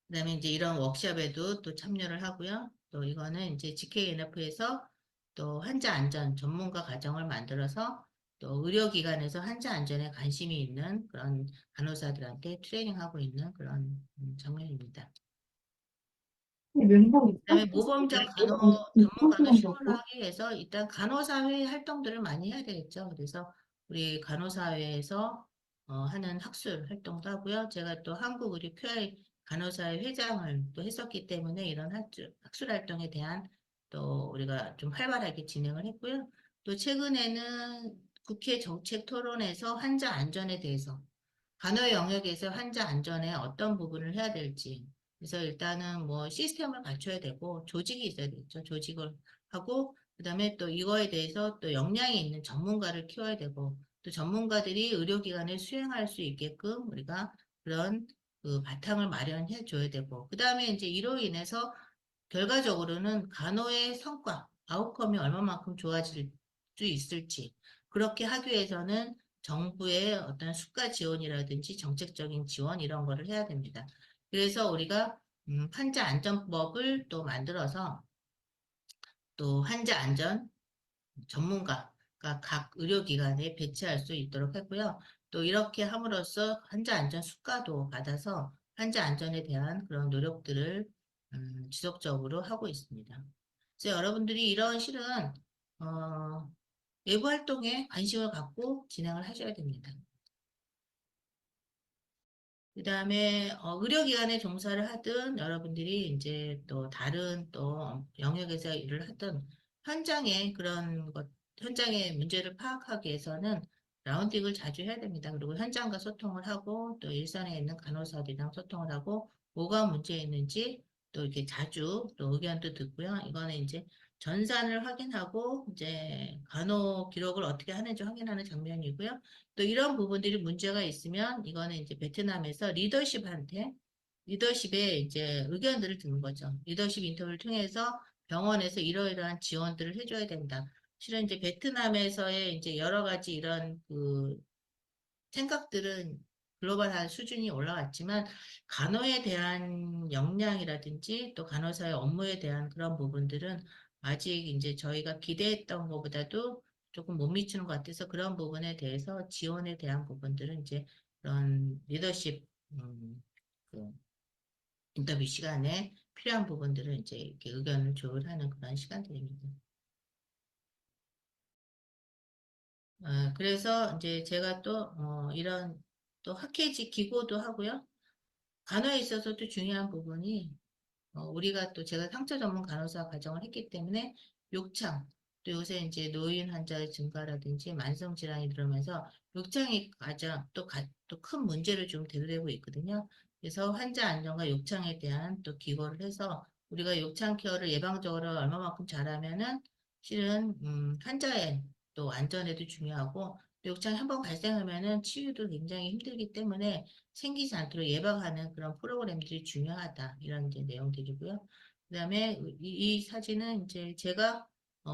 S6: 그다음에 이제 이런 워크숍에도 또 참여를 하고요. 또 이거는 이제 GKNF에서 또 환자 안전 전문가 과정을 만들어서 또 의료기관에서 환자 안전에 관심이 있는 그런 간호사들한테 트레이닝하고 있는 그런 장면입니다. 그다음에 모범적 간호 전문가도 신고를 하기 위해서 일단 간호사회 활동들을 많이 해야 되겠죠. 그래서 우리 간호사회에서 하는 학술 활동도 하고요. 제가 또 한국의료 QI 간호사회 회장을 또 했었기 때문에 이런 학술 활동에 대한 또 우리가 좀 활발하게 진행을 했고요. 또 최근에는 국회 정책 토론에서 환자 안전에 대해서 간호 영역에서 환자 안전에 어떤 부분을 해야 될지 그래서 일단은 뭐 시스템을 갖춰야 되고 조직이 있어야 되겠죠. 조직을 하고 그다음에 또 이거에 대해서 또 역량이 있는 전문가를 키워야 되고 또 전문가들이 의료기관에 수행할 수 있게끔 우리가 그런 그 바탕을 마련해 줘야 되고 그다음에 이제 이로 인해서 결과적으로는 간호의 성과, 아웃컴이 얼마만큼 좋아질 수 있을지 그렇게 하기 위해서는 정부의 어떤 수가 지원이라든지 정책적인 지원 이런 거를 해야 됩니다. 그래서 우리가 환자 안전법을 또 만들어서 또 환자 안전 전문가가 각 의료기관에 배치할 수 있도록 했고요. 또 이렇게 함으로써 환자 안전 수가도 받아서 환자 안전에 대한 그런 노력들을 지속적으로 하고 있습니다. 그래서 여러분들이 이런 실은 외부 활동에 관심을 갖고 진행을 하셔야 됩니다. 그다음에 의료기관에 종사를 하든 여러분들이 이제 또 다른 또 영역에서 일을 하든 현장의 그런 것, 현장의 문제를 파악하기 위해서는 라운딩을 자주 해야 됩니다. 그리고 현장과 소통을 하고 또 일선에 있는 간호사들이랑 소통을 하고 뭐가 문제 있는지 또 이렇게 자주 또 의견도 듣고요. 이거는 이제 전산을 확인하고 이제 간호 기록을 어떻게 하는지 확인하는 장면이고요. 또 이런 부분들이 문제가 있으면 이거는 이제 베트남에서 리더십에 이제 의견들을 듣는 거죠. 리더십 인터뷰를 통해서 병원에서 이러이러한 지원들을 해줘야 된다. 실은 이제 베트남에서의 이제 여러 가지 이런 그 생각들은 글로벌한 수준이 올라갔지만 간호에 대한 역량이라든지 또 간호사의 업무에 대한 그런 부분들은 아직 이제 저희가 기대했던 것보다도 조금 못 미치는 것 같아서 그런 부분에 대해서 지원에 대한 부분들은 이제 그런 리더십 그 인터뷰 시간에 필요한 부분들을 이제 이렇게 의견을 조율하는 그런 시간들입니다. 그래서 이제 제가 또 이런 또 학회지 기고도 하고요. 간호에 있어서도 중요한 부분이 우리가 또 제가 상처 전문 간호사 과정을 했기 때문에 욕창 또 요새 이제 노인 환자의 증가라든지 만성 질환이 들어오면서 욕창이 가장 또 큰 문제를 좀 대두되고 있거든요. 그래서 환자 안전과 욕창에 대한 또 기고를 해서 우리가 욕창 케어를 예방적으로 얼마만큼 잘하면은 실은 환자의 또 안전에도 중요하고 또 욕창이 한번 발생하면은 치유도 굉장히 힘들기 때문에 생기지 않도록 예방하는 그런 프로그램들이 중요하다. 이런 이제 내용들이고요. 그다음에 이 사진은 이제 제가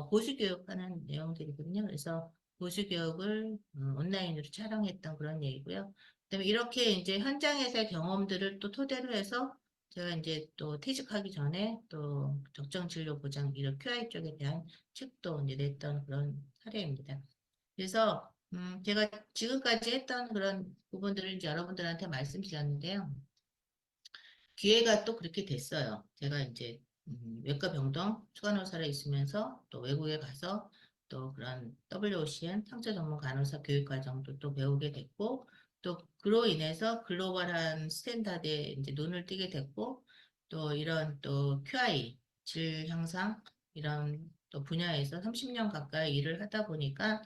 S6: 보수교육하는 내용들이거든요. 그래서 보수교육을 온라인으로 촬영했던 그런 얘기고요. 그다음에 이렇게 이제 현장에서의 경험들을 또 토대로 해서 제가 이제 또 퇴직하기 전에 또 적정 진료 보장 이런 QI 쪽에 대한 책도 이제 냈던 그런 사례입니다. 그래서 제가 지금까지 했던 그런 부분들을 이제 여러분들한테 말씀드렸는데요. 기회가 또 그렇게 됐어요. 제가 이제 외과 병동 추간호사를 있으면서 또 외국에 가서 또 그런 WOCN 상처 전문 간호사 교육 과정도 또 배우게 됐고 또 그로 인해서 글로벌한 스탠다드에 이제 눈을 띄게 됐고 또 이런 또 QI 질 향상 이런 또 분야에서 30년 가까이 일을 하다 보니까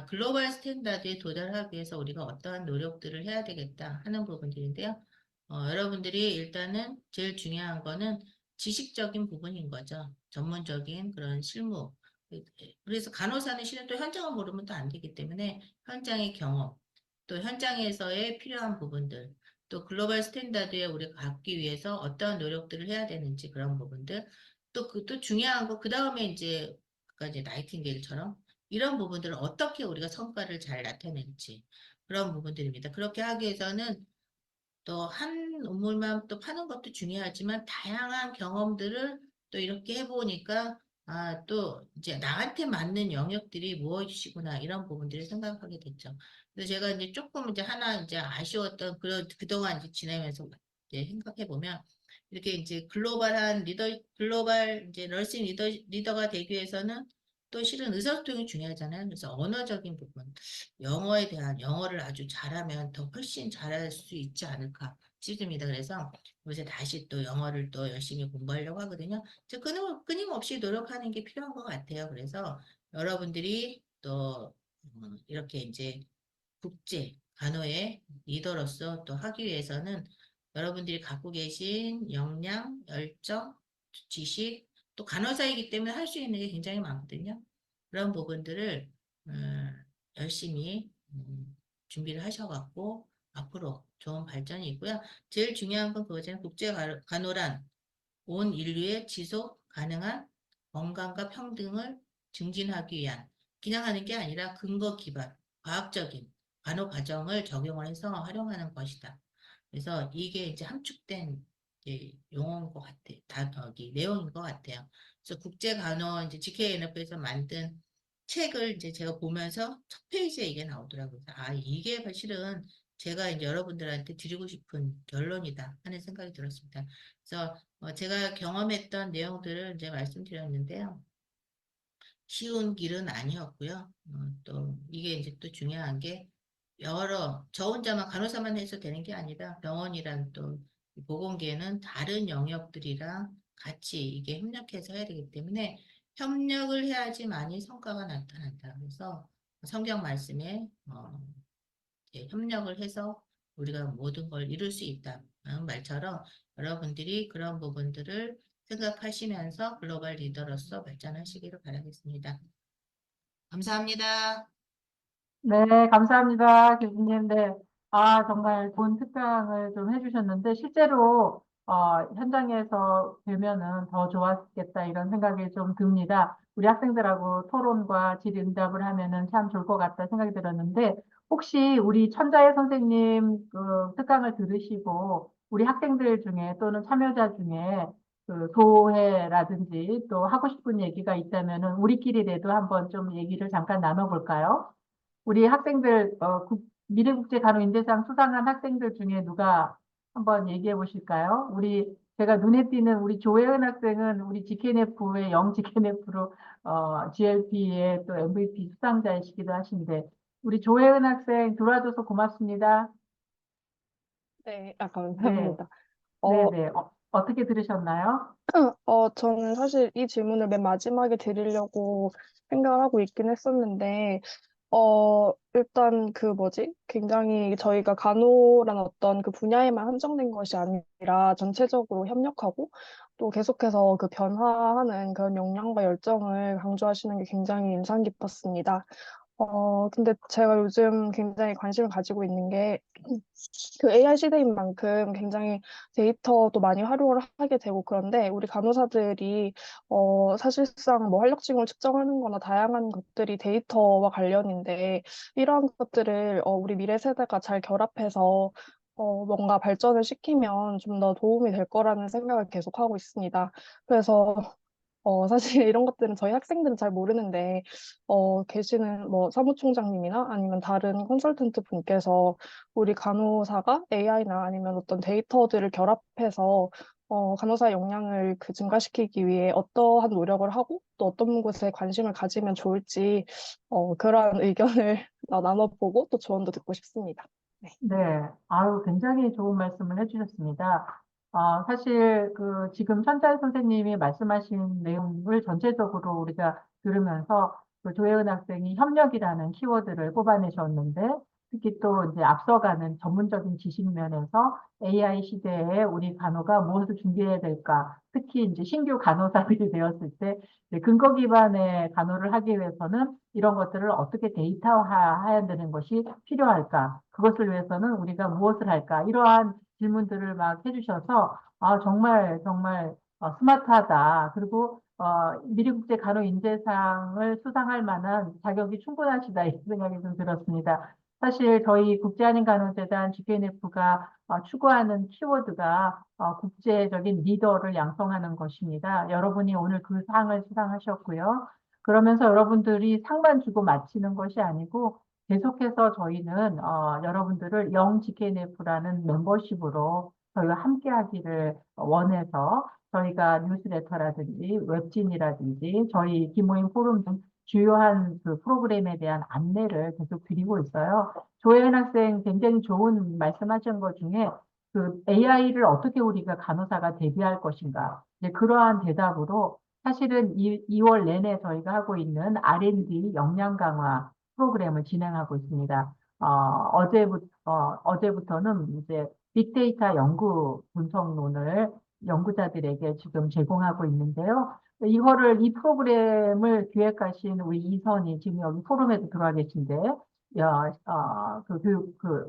S6: 글로벌 스탠다드에 도달하기 위해서 우리가 어떠한 노력들을 해야 되겠다 하는 부분들인데요. 여러분들이 일단은 제일 중요한 거는 지식적인 부분인 거죠. 전문적인 그런 실무. 그래서 간호사는 실은 또 현장을 모르면 또 안 되기 때문에 현장의 경험, 또 현장에서의 필요한 부분들, 또 글로벌 스탠다드에 우리가 갖기 위해서 어떠한 노력들을 해야 되는지 그런 부분들, 또 중요한 거, 그 다음에 이제 아까 이제 나이팅게일처럼 이런 부분들을 어떻게 우리가 성과를 잘 나타낼지 그런 부분들입니다. 그렇게 하기 위해서는 또 한 우물만 또 파는 것도 중요하지만 다양한 경험들을 또 이렇게 해보니까 또 이제 나한테 맞는 영역들이 무엇이구나 이런 부분들을 생각하게 됐죠. 그래서 제가 이제 조금 이제 하나 이제 아쉬웠던 그동안 이제 지내면서 이제 생각해 보면 이렇게 이제 글로벌 이제 널싱 리더가 되기 위해서는 또 실은 의사소통이 중요하잖아요. 그래서 언어적인 부분. 영어를 아주 잘하면 더 훨씬 잘할 수 있지 않을까 싶습니다. 그래서 요새 다시 또 영어를 또 열심히 공부하려고 하거든요. 끊임없이 노력하는 게 필요한 것 같아요. 그래서 여러분들이 또 이렇게 이제 국제 간호의 리더로서 또 하기 위해서는 여러분들이 갖고 계신 역량, 열정, 지식, 또 간호사이기 때문에 할 수 있는 게 굉장히 많거든요. 그런 부분들을 열심히 준비를 하셔갖고 앞으로 좋은 발전이 있고요. 제일 중요한 건 그거잖아요. 국제 간호란 온 인류의 지속 가능한 건강과 평등을 증진하기 위한 그냥 하는 게 아니라 근거 기반, 과학적인 간호 과정을 적용을 해서 활용하는 것이다. 그래서 이게 이제 함축된 이제 용어인 것 같아. 내용인 것 같아요. 그래서 국제 간호 이제 GKNF에서 만든 책을 이제 제가 보면서 첫 페이지에 이게 나오더라고요. 이게 사실은 제가 이제 여러분들한테 드리고 싶은 결론이다 하는 생각이 들었습니다. 그래서 제가 경험했던 내용들을 이제 말씀드렸는데요. 쉬운 길은 아니었고요. 또 이게 이제 또 중요한 게 저 혼자만 간호사만 해서 되는 게 아니라 병원이란 또 보건계는 다른 영역들이랑 같이 이게 협력해서 해야 되기 때문에 협력을 해야지만이 성과가 나타난다. 그래서 성경 말씀에 협력을 해서 우리가 모든 걸 이룰 수 있다는 말처럼 여러분들이 그런 부분들을 생각하시면서 글로벌 리더로서 발전하시기를 바라겠습니다. 감사합니다.
S1: 네, 감사합니다, 교수님. 네, 정말 좋은 특강을 좀 해주셨는데, 실제로, 현장에서 되면은 더 좋았겠다, 이런 생각이 좀 듭니다. 우리 학생들하고 토론과 질의응답을 하면은 참 좋을 것 같다 생각이 들었는데, 혹시 우리 천자의 선생님 그 특강을 들으시고, 우리 학생들 중에 또는 참여자 중에 그 도해라든지 또 하고 싶은 얘기가 있다면은 우리끼리라도 한번 좀 얘기를 잠깐 나눠볼까요? 우리 학생들, 미래국제간호인재상 수상한 학생들 중에 누가 한번 얘기해 보실까요? 제가 눈에 띄는 우리 조혜은 학생은 우리 GKNF의 영 GKNF로, GLP의 또 MVP 수상자이시기도 하신데, 우리 조혜은 학생 들어와줘서 고맙습니다.
S7: 네,
S1: 네,
S7: 감사합니다. 어,
S1: 네네. 어떻게 들으셨나요?
S7: 저는 사실 이 질문을 맨 마지막에 드리려고 생각을 하고 있긴 했었는데, 일단 그 뭐지? 굉장히 저희가 간호란 어떤 그 분야에만 한정된 것이 아니라 전체적으로 협력하고 또 계속해서 그 변화하는 그런 역량과 열정을 강조하시는 게 굉장히 인상 깊었습니다. 근데 제가 요즘 굉장히 관심을 가지고 있는 게 그 AI 시대인 만큼 굉장히 데이터도 많이 활용을 하게 되고 그런데 우리 간호사들이 사실상 뭐 활력증을 측정하는 거나 다양한 것들이 데이터와 관련인데 이러한 것들을 우리 미래 세대가 잘 결합해서 뭔가 발전을 시키면 좀 더 도움이 될 거라는 생각을 계속 하고 있습니다. 그래서 사실 이런 것들은 저희 학생들은 잘 모르는데, 계시는 뭐 사무총장님이나 아니면 다른 컨설턴트 분께서 우리 간호사가 AI나 아니면 어떤 데이터들을 결합해서 간호사 역량을 그 증가시키기 위해 어떠한 노력을 하고 또 어떤 곳에 관심을 가지면 좋을지 그러한 의견을 나눠보고 또 조언도 듣고 싶습니다. 네.
S1: 네, 굉장히 좋은 말씀을 해주셨습니다. 사실 지금 천자희 선생님이 말씀하신 내용을 전체적으로 우리가 들으면서 그 조혜은 학생이 협력이라는 키워드를 뽑아내셨는데, 특히 또 이제 앞서가는 전문적인 지식 면에서 AI 시대에 우리 간호가 무엇을 준비해야 될까, 특히 이제 신규 간호사들이 되었을 때 이제 근거 기반의 간호를 하기 위해서는 이런 것들을 어떻게 데이터화해야 되는 것이 필요할까? 그것을 위해서는 우리가 무엇을 할까? 이러한 질문들을 막 해주셔서 정말 정말 스마트하다. 그리고 미래국제 간호인재상을 수상할 만한 자격이 충분하시다. 이런 생각이 좀 들었습니다. 사실 저희 국제한인간호재단 GKNF가 추구하는 키워드가 국제적인 리더를 양성하는 것입니다. 여러분이 오늘 그 상을 수상하셨고요. 그러면서 여러분들이 상만 주고 마치는 것이 아니고 계속해서 저희는 여러분들을 영 GKNF라는 멤버십으로 저희와 함께 하기를 원해서 저희가 뉴스레터라든지 웹진이라든지 저희 기모임 포럼 등 주요한 그 프로그램에 대한 안내를 계속 드리고 있어요. 조혜연 학생 굉장히 좋은 말씀하신 것 중에 그 AI를 어떻게 우리가 간호사가 대비할 것인가. 이제 그러한 대답으로 사실은 2월 내내 저희가 하고 있는 R&D 역량 강화 프로그램을 진행하고 있습니다. 어제부터는 이제 빅데이터 연구 분석론을 연구자들에게 지금 제공하고 있는데요. 이 프로그램을 기획하신 우리 이선희, 지금 여기 포럼에도 들어와 계신데,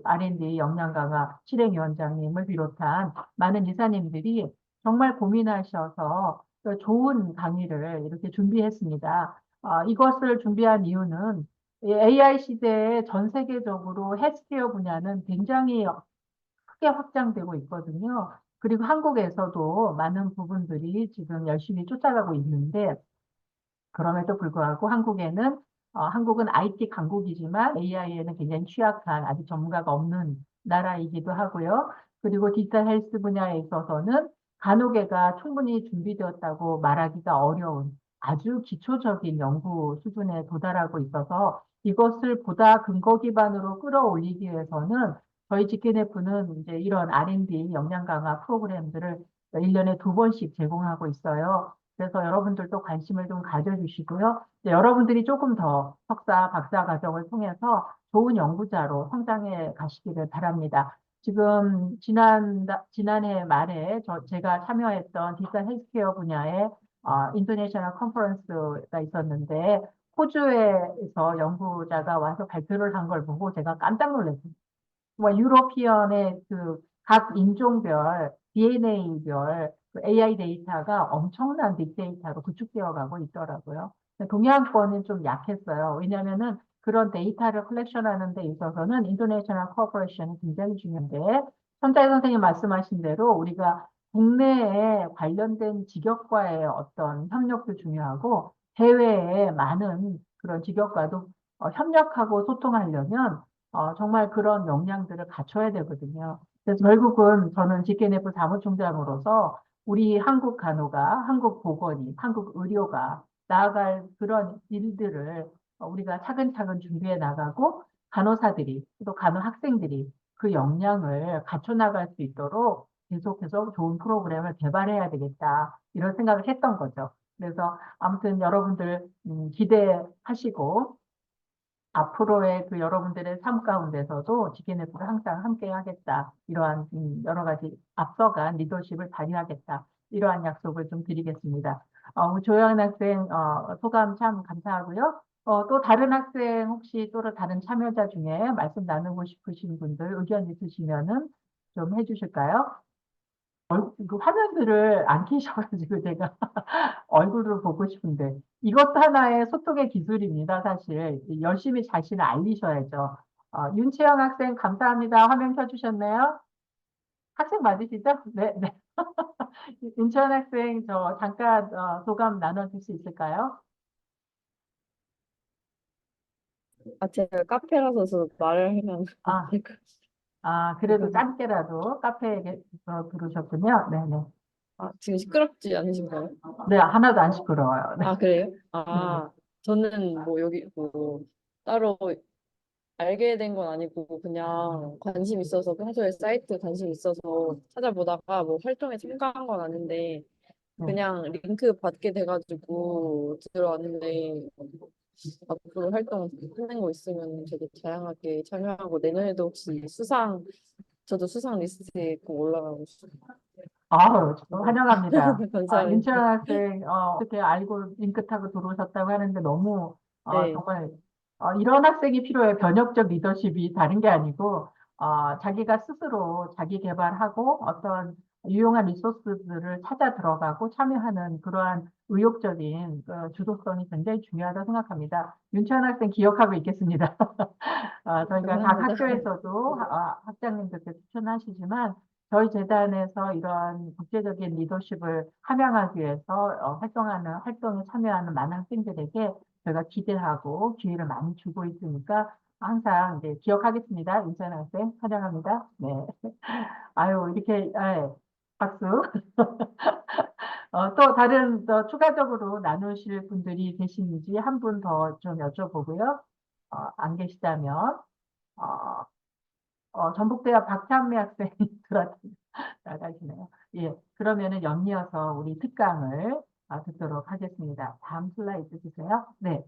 S1: R&D 역량 강화 실행위원장님을 비롯한 많은 이사님들이 정말 고민하셔서 좋은 강의를 이렇게 준비했습니다. 이것을 준비한 이유는 AI 시대에 전 세계적으로 헬스케어 분야는 굉장히 크게 확장되고 있거든요. 그리고 한국에서도 많은 부분들이 지금 열심히 쫓아가고 있는데, 그럼에도 불구하고 한국은 IT 강국이지만 AI에는 굉장히 취약한 아직 전문가가 없는 나라이기도 하고요. 그리고 디지털 헬스 분야에 있어서는 간호계가 충분히 준비되었다고 말하기가 어려운 아주 기초적인 연구 수준에 도달하고 있어서 이것을 보다 근거 기반으로 끌어올리기 위해서는 저희 GKNF는 이제 이런 R&D 역량 강화 프로그램들을 1년에 2번씩 제공하고 있어요. 그래서 여러분들도 관심을 좀 가져주시고요. 이제 여러분들이 조금 더 석사, 박사 과정을 통해서 좋은 연구자로 성장해 가시기를 바랍니다. 지금 지난해 말에 제가 참여했던 디지털 헬스케어 분야의 인터내셔널 컨퍼런스가 있었는데 호주에서 연구자가 와서 발표를 한 걸 보고 제가 깜짝 놀랐어요. 뭐 유로피언의 그 각 인종별 DNA별 AI 데이터가 엄청난 빅데이터로 구축되어 가고 있더라고요. 동양권은 좀 약했어요. 왜냐하면은 그런 데이터를 컬렉션하는 데 있어서는 인터내셔널 코퍼레이션이 굉장히 중요한데 천자희 선생님 말씀하신 대로 우리가 국내에 관련된 직역과의 어떤 협력도 중요하고 해외에 많은 그런 직역과도 협력하고 소통하려면 정말 그런 역량들을 갖춰야 되거든요. 그래서 결국은 저는 GKNF 사무총장으로서 우리 한국 간호가, 한국 보건이, 한국 의료가 나아갈 그런 일들을 우리가 차근차근 준비해 나가고 간호사들이 또 간호 학생들이 그 역량을 갖춰 나갈 수 있도록 계속해서 좋은 프로그램을 개발해야 되겠다 이런 생각을 했던 거죠. 그래서 아무튼 여러분들 기대하시고 앞으로의 그 여러분들의 삶 가운데서도 GKNF가 항상 함께 하겠다. 이러한 여러 가지 앞서간 리더십을 발휘하겠다. 이러한 약속을 좀 드리겠습니다. 우리 조현 학생 소감 참 감사하고요. 또 다른 학생 혹시 또 다른 참여자 중에 말씀 나누고 싶으신 분들 의견 있으시면은 좀 해주실까요? 그 화면들을 안 켜셔가지고 제가 얼굴을 보고 싶은데 이것도 하나의 소통의 기술입니다. 사실 열심히 자신을 알리셔야죠. 윤채영 학생 감사합니다. 화면 켜주셨네요. 학생 맞으시죠? 네, 네. 윤채영 학생 저 잠깐 소감 나눠줄 수 있을까요?
S8: 아, 제가 카페라서 말을 하면 안
S1: 아,
S8: 될 것
S1: 그래도
S8: 같아요.
S1: 짧게라도 카페에 들어오셨군요. 네, 네.
S8: 아, 지금 시끄럽지 않으신가요?
S1: 네, 하나도 안 시끄러워요. 네,
S8: 아, 그래요?
S1: 네, 네.
S8: 아, 저는 뭐 여기 뭐 따로 알게 된 건 아니고 그냥 관심 있어서 평소에 사이트 관심 있어서 찾아보다가 뭐 활동에 참가한 건 아닌데
S1: 네.
S8: 그냥 링크 받게 돼가지고 들어왔는데 앞으로 활동하는 거 있으면 저도 다양하게 참여하고 내년에도 혹시 저도 수상 리스트에 꼭 올라가고 싶어요.
S1: 아우, 환영합니다.
S8: 감사합니다.
S1: 윤채원 학생, 어떻게 알고 링크 타고 들어오셨다고 하는데 너무,
S8: 네,
S1: 정말, 이런 학생이 필요해. 변혁적 리더십이 다른 게 아니고, 자기가 스스로 자기 개발하고 어떤 유용한 리소스들을 찾아 들어가고 참여하는 그러한 의욕적인 주도성이 굉장히 중요하다고 생각합니다. 윤채원 학생 기억하고 있겠습니다. 저희가 각
S8: 감사합니다.
S1: 학교에서도 학장님들께 추천하시지만 저희 재단에서 이런 국제적인 리더십을 함양하기 위해서 활동에 참여하는 많은 학생들에게 저희가 기대하고 기회를 많이 주고 있으니까 항상 이제 기억하겠습니다. 윤찬 학생 환영합니다. 네. 아유 이렇게 박수. 또 다른 추가적으로 나누실 분들이 계시는지 한 분 더 좀 여쭤보고요. 안 계시다면 전북대학 박찬미 학생이 나가시네요. 예, 그러면은 연이어서 우리 특강을 듣도록 하겠습니다. 다음 슬라이드 주세요. 네.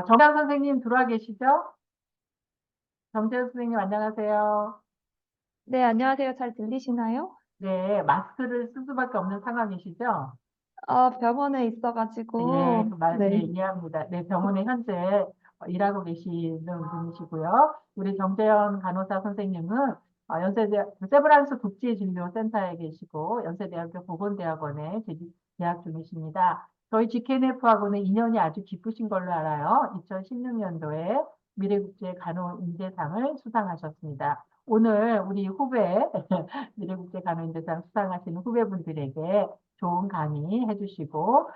S1: 정강 선생님 들어와 계시죠? 정재현 선생님 안녕하세요.
S9: 네, 안녕하세요. 잘 들리시나요?
S1: 네, 마스크를 쓸 수밖에 없는 상황이시죠?
S9: 병원에
S1: 예,
S9: 있어가지고,
S1: 예,
S9: 네.
S1: 이해합니다. 네, 병원에 현재 일하고 계시는 분이시고요. 우리 정재현 간호사 선생님은 세브란스 국제진료센터에 계시고 연세대학교 보건대학원에 재학 중이십니다. 저희 GKNF하고는 인연이 아주 깊으신 걸로 알아요. 2016년도에 미래국제 간호인재상을 수상하셨습니다. 오늘 우리 후배 미래국제 간호인재상 수상하시는 후배분들에게 좋은 강의 해주시고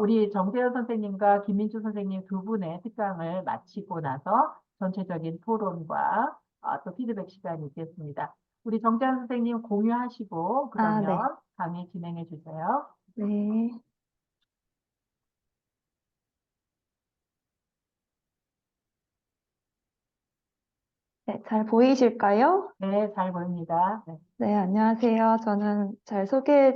S1: 우리 정세현 선생님과 김민주 선생님 두 분의 특강을 마치고 나서 전체적인 토론과 또 피드백 시간이 있겠습니다. 우리 정재현 선생님 공유하시고
S9: 아, 네.
S1: 그러면 강의 진행해 주세요.
S9: 네. 네, 잘 보이실까요?
S1: 네, 잘 보입니다. 네.
S9: 네, 안녕하세요. 저는 잘 소개해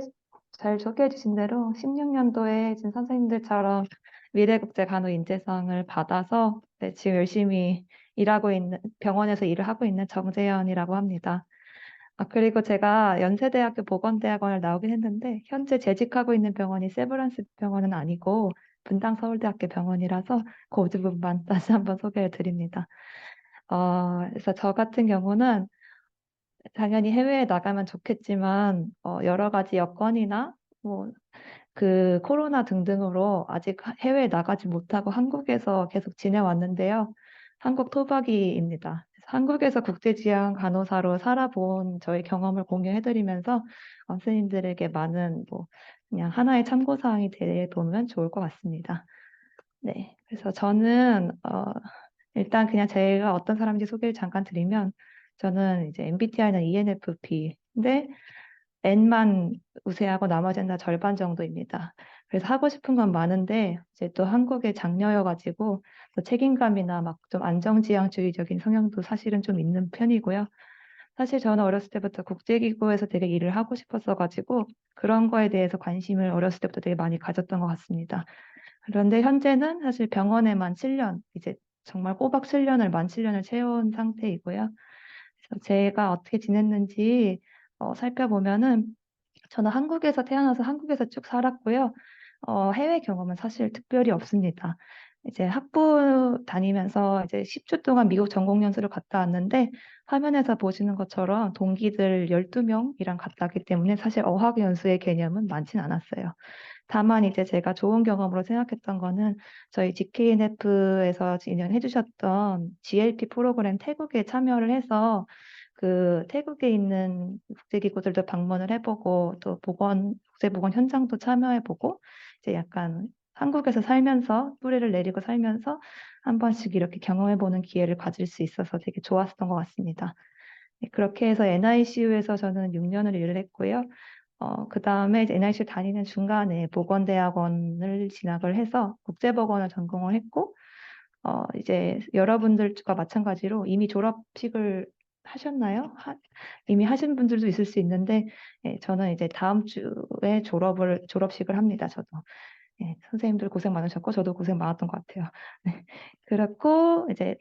S9: 주신 대로 16년도에 지금 선생님들처럼 미래국제간호인재상을 받아서 네, 지금 열심히 병원에서 일을 하고 있는 정재현이라고 합니다. 그리고 제가 연세대학교 보건대학원을 나오긴 했는데, 현재 재직하고 있는 병원이 세브란스 병원은 아니고, 분당 서울대학교 병원이라서 그 부분만 다시 한번 소개를 드립니다. 그래서 저 같은 경우는 당연히 해외에 나가면 좋겠지만, 여러 가지 여건이나, 뭐, 그 코로나 등등으로 아직 해외에 나가지 못하고 한국에서 계속 지내왔는데요. 한국 토박이입니다. 그래서 한국에서 국제지향 간호사로 살아본 저의 경험을 공유해드리면서 선생님들에게 많은 뭐 그냥 하나의 참고사항이 되면 좋을 것 같습니다. 네, 그래서 저는 일단 그냥 제가 어떤 사람인지 소개를 잠깐 드리면 저는 이제 MBTI는 ENFP인데 N만 우세하고 나머지는 다 절반 정도입니다. 그래서 하고 싶은 건 많은데 이제 또 한국의 장녀여가지고 또 책임감이나 막 좀 안정지향주의적인 성향도 사실은 좀 있는 편이고요. 사실 저는 어렸을 때부터 국제기구에서 되게 일을 하고 싶었어가지고 그런 거에 대해서 관심을 어렸을 때부터 되게 많이 가졌던 것 같습니다. 그런데 현재는 사실 병원에만 7년, 이제 정말 꼬박 7년을 만 7년을 채운 상태이고요. 그래서 제가 어떻게 지냈는지 살펴보면은 저는 한국에서 태어나서 한국에서 쭉 살았고요. 해외 경험은 사실 특별히 없습니다. 이제 학부 다니면서 이제 10주 동안 미국 전공연수를 갔다 왔는데 화면에서 보시는 것처럼 동기들 12명이랑 갔다 왔기 때문에 사실 어학연수의 개념은 많진 않았어요. 다만 이제 제가 좋은 경험으로 생각했던 거는 저희 GKNF에서 진행해 주셨던 GLP 프로그램 태국에 참여를 해서 그 태국에 있는 국제기구들도 방문을 해보고 또 국제보건 현장도 참여해보고 이제 약간 한국에서 살면서 뿌리를 내리고 살면서 한 번씩 이렇게 경험해보는 기회를 가질 수 있어서 되게 좋았던 것 같습니다. 네, 그렇게 해서 NICU에서 저는 6년을 일을 했고요. 그 다음에 NICU 다니는 중간에 보건대학원을 진학을 해서 국제보건을 전공을 했고, 이제 여러분들과 마찬가지로 이미 졸업식을 하셨나요? 이미 하신 분들도 있을 수 있는데, 예, 저는 이제 다음 주에 졸업식을 합니다, 저도. 예, 선생님들 고생 많으셨고, 저도 고생 많았던 것 같아요. 네, 그렇고, 이제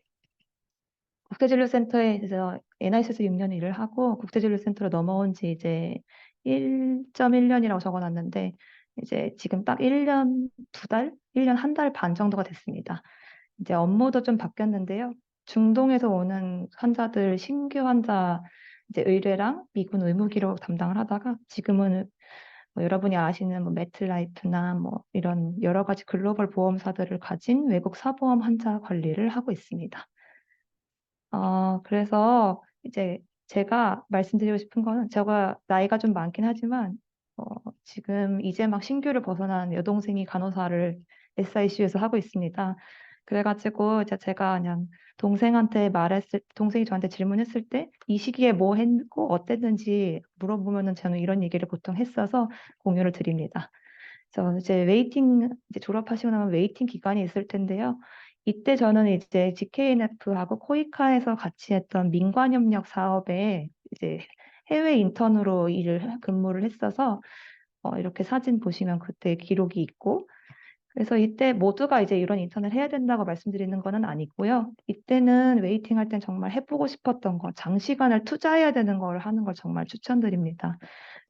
S9: 국제진료센터에서 NIC에서 6년 일을 하고 국제진료센터로 넘어온 지 이제 1.1년이라고 적어놨는데 이제 지금 딱 1년 2달? 1년 한 달 반 정도가 됐습니다. 이제 업무도 좀 바뀌었는데요. 중동에서 오는 환자들, 신규 환자 이제 의뢰랑 미군 의무기록 담당을 하다가 지금은 뭐 여러분이 아시는 뭐 매트라이프나 뭐 이런 여러 가지 글로벌 보험사들을 가진 외국 사보험 환자 관리를 하고 있습니다. 그래서 이제 제가 말씀드리고 싶은 거는 제가 나이가 좀 많긴 하지만 지금 이제 막 신규를 벗어난 여동생이 간호사를 SICU에서 하고 있습니다. 그래가지고 이제 제가 그냥 동생이 저한테 질문했을 때 이 시기에 뭐 했고 어땠는지 물어보면은 저는 이런 얘기를 보통 했어서 공유를 드립니다. 이제 이제 졸업하시고 나면 웨이팅 기간이 있을 텐데요. 이때 저는 이제 GKNF하고 코이카에서 같이 했던 민관협력 사업에 이제 해외 인턴으로 근무를 했어서 이렇게 사진 보시면 그때 기록이 있고 그래서 이때 모두가 이제 이런 인턴을 해야 된다고 말씀드리는 거는 아니고요. 이때는 웨이팅 할 땐 정말 해보고 싶었던 거, 장시간을 투자해야 되는 걸 하는 걸 정말 추천드립니다.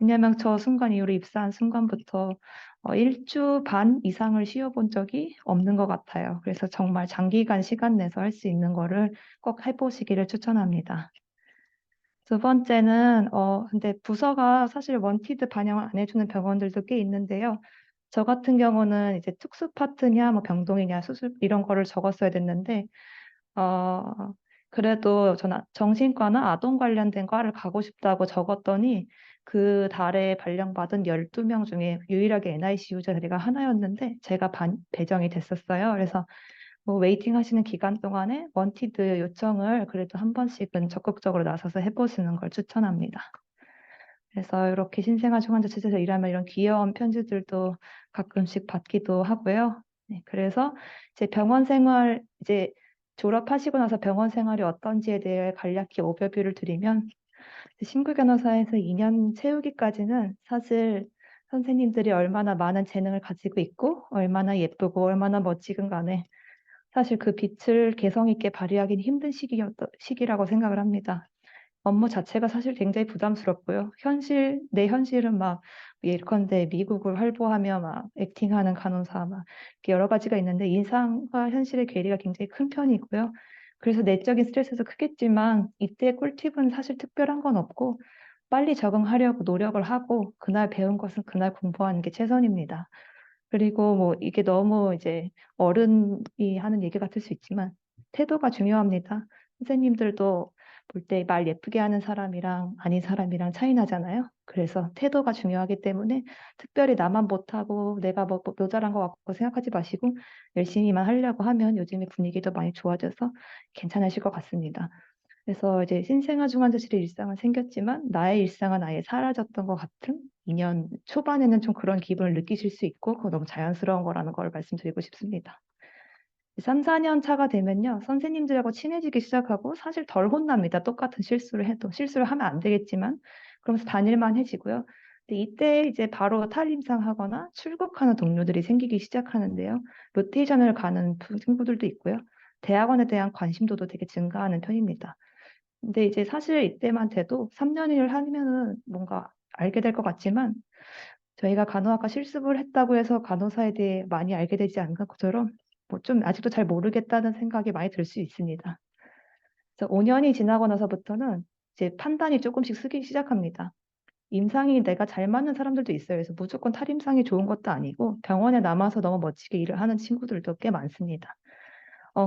S9: 왜냐하면 저 순간 이후로 입사한 순간부터 1주 반 이상을 쉬어본 적이 없는 것 같아요. 그래서 정말 장기간 시간 내서 할 수 있는 거를 꼭 해보시기를 추천합니다. 두 번째는, 근데 부서가 사실 원티드 반영을 안 해주는 병원들도 꽤 있는데요. 저 같은 경우는 이제 특수 파트냐, 뭐 병동이냐, 수술, 이런 거를 적었어야 됐는데, 그래도 저는 정신과나 아동 관련된 과를 가고 싶다고 적었더니, 그 달에 발령받은 12명 중에 유일하게 NICU 자리가 하나였는데, 제가 배정이 됐었어요. 그래서 뭐 웨이팅 하시는 기간 동안에 원티드 요청을 그래도 한 번씩은 적극적으로 나서서 해보시는 걸 추천합니다. 그래서 이렇게 신생아 중환자실에서 일하면 이런 귀여운 편지들도 가끔씩 받기도 하고요. 네, 그래서 제 병원 생활 이제 졸업하시고 나서 병원 생활이 어떤지에 대해 간략히 오버뷰를 드리면 신규 간호사에서 2년 채우기까지는 사실 선생님들이 얼마나 많은 재능을 가지고 있고 얼마나 예쁘고 얼마나 멋지건 간에 사실 그 빛을 개성 있게 발휘하기는 힘든 시기라고 생각을 합니다. 업무 자체가 사실 굉장히 부담스럽고요. 내 현실은 막 예컨대 미국을 활보하며 막 액팅하는 간호사 막 이렇게 여러 가지가 있는데 인상과 현실의 괴리가 굉장히 큰 편이고요. 그래서 내적인 스트레스도 크겠지만 이때 꿀팁은 사실 특별한 건 없고 빨리 적응하려고 노력을 하고 그날 배운 것은 그날 공부하는 게 최선입니다. 그리고 뭐 이게 너무 이제 어른이 하는 얘기 같을 수 있지만 태도가 중요합니다. 선생님들도 볼 때 말 예쁘게 하는 사람이랑 아닌 사람이랑 차이 나잖아요. 그래서 태도가 중요하기 때문에 특별히 나만 못하고 내가 뭐 모자란 것 같고 생각하지 마시고 열심히만 하려고 하면 요즘에 분위기도 많이 좋아져서 괜찮으실 것 같습니다. 그래서 이제 신생아 중환자실의 일상은 생겼지만 나의 일상은 아예 사라졌던 것 같은 2년 초반에는 좀 그런 기분을 느끼실 수 있고 그거 너무 자연스러운 거라는 걸 말씀드리고 싶습니다. 3, 4년 차가 되면요. 선생님들하고 친해지기 시작하고 사실 덜 혼납니다. 똑같은 실수를 해도. 실수를 하면 안 되겠지만 그러면서 다닐만 해지고요. 근데 이때 이제 바로 탈임상 하거나 출국하는 동료들이 생기기 시작하는데요. 로테이션을 가는 친구들도 있고요. 대학원에 대한 관심도도 되게 증가하는 편입니다. 근데 이제 사실 이때만 돼도 3년 일을 하면은 뭔가 알게 될 것 같지만 저희가 간호학과 실습을 했다고 해서 간호사에 대해 많이 알게 되지 않은 것처럼 뭐 좀 아직도 잘 모르겠다는 생각이 많이 들 수 있습니다. 그래서 5년이 지나고 나서부터는 이제 판단이 조금씩 쓰기 시작합니다. 임상이 내가 잘 맞는 사람들도 있어요. 그래서 무조건 탈임상이 좋은 것도 아니고 병원에 남아서 너무 멋지게 일을 하는 친구들도 꽤 많습니다.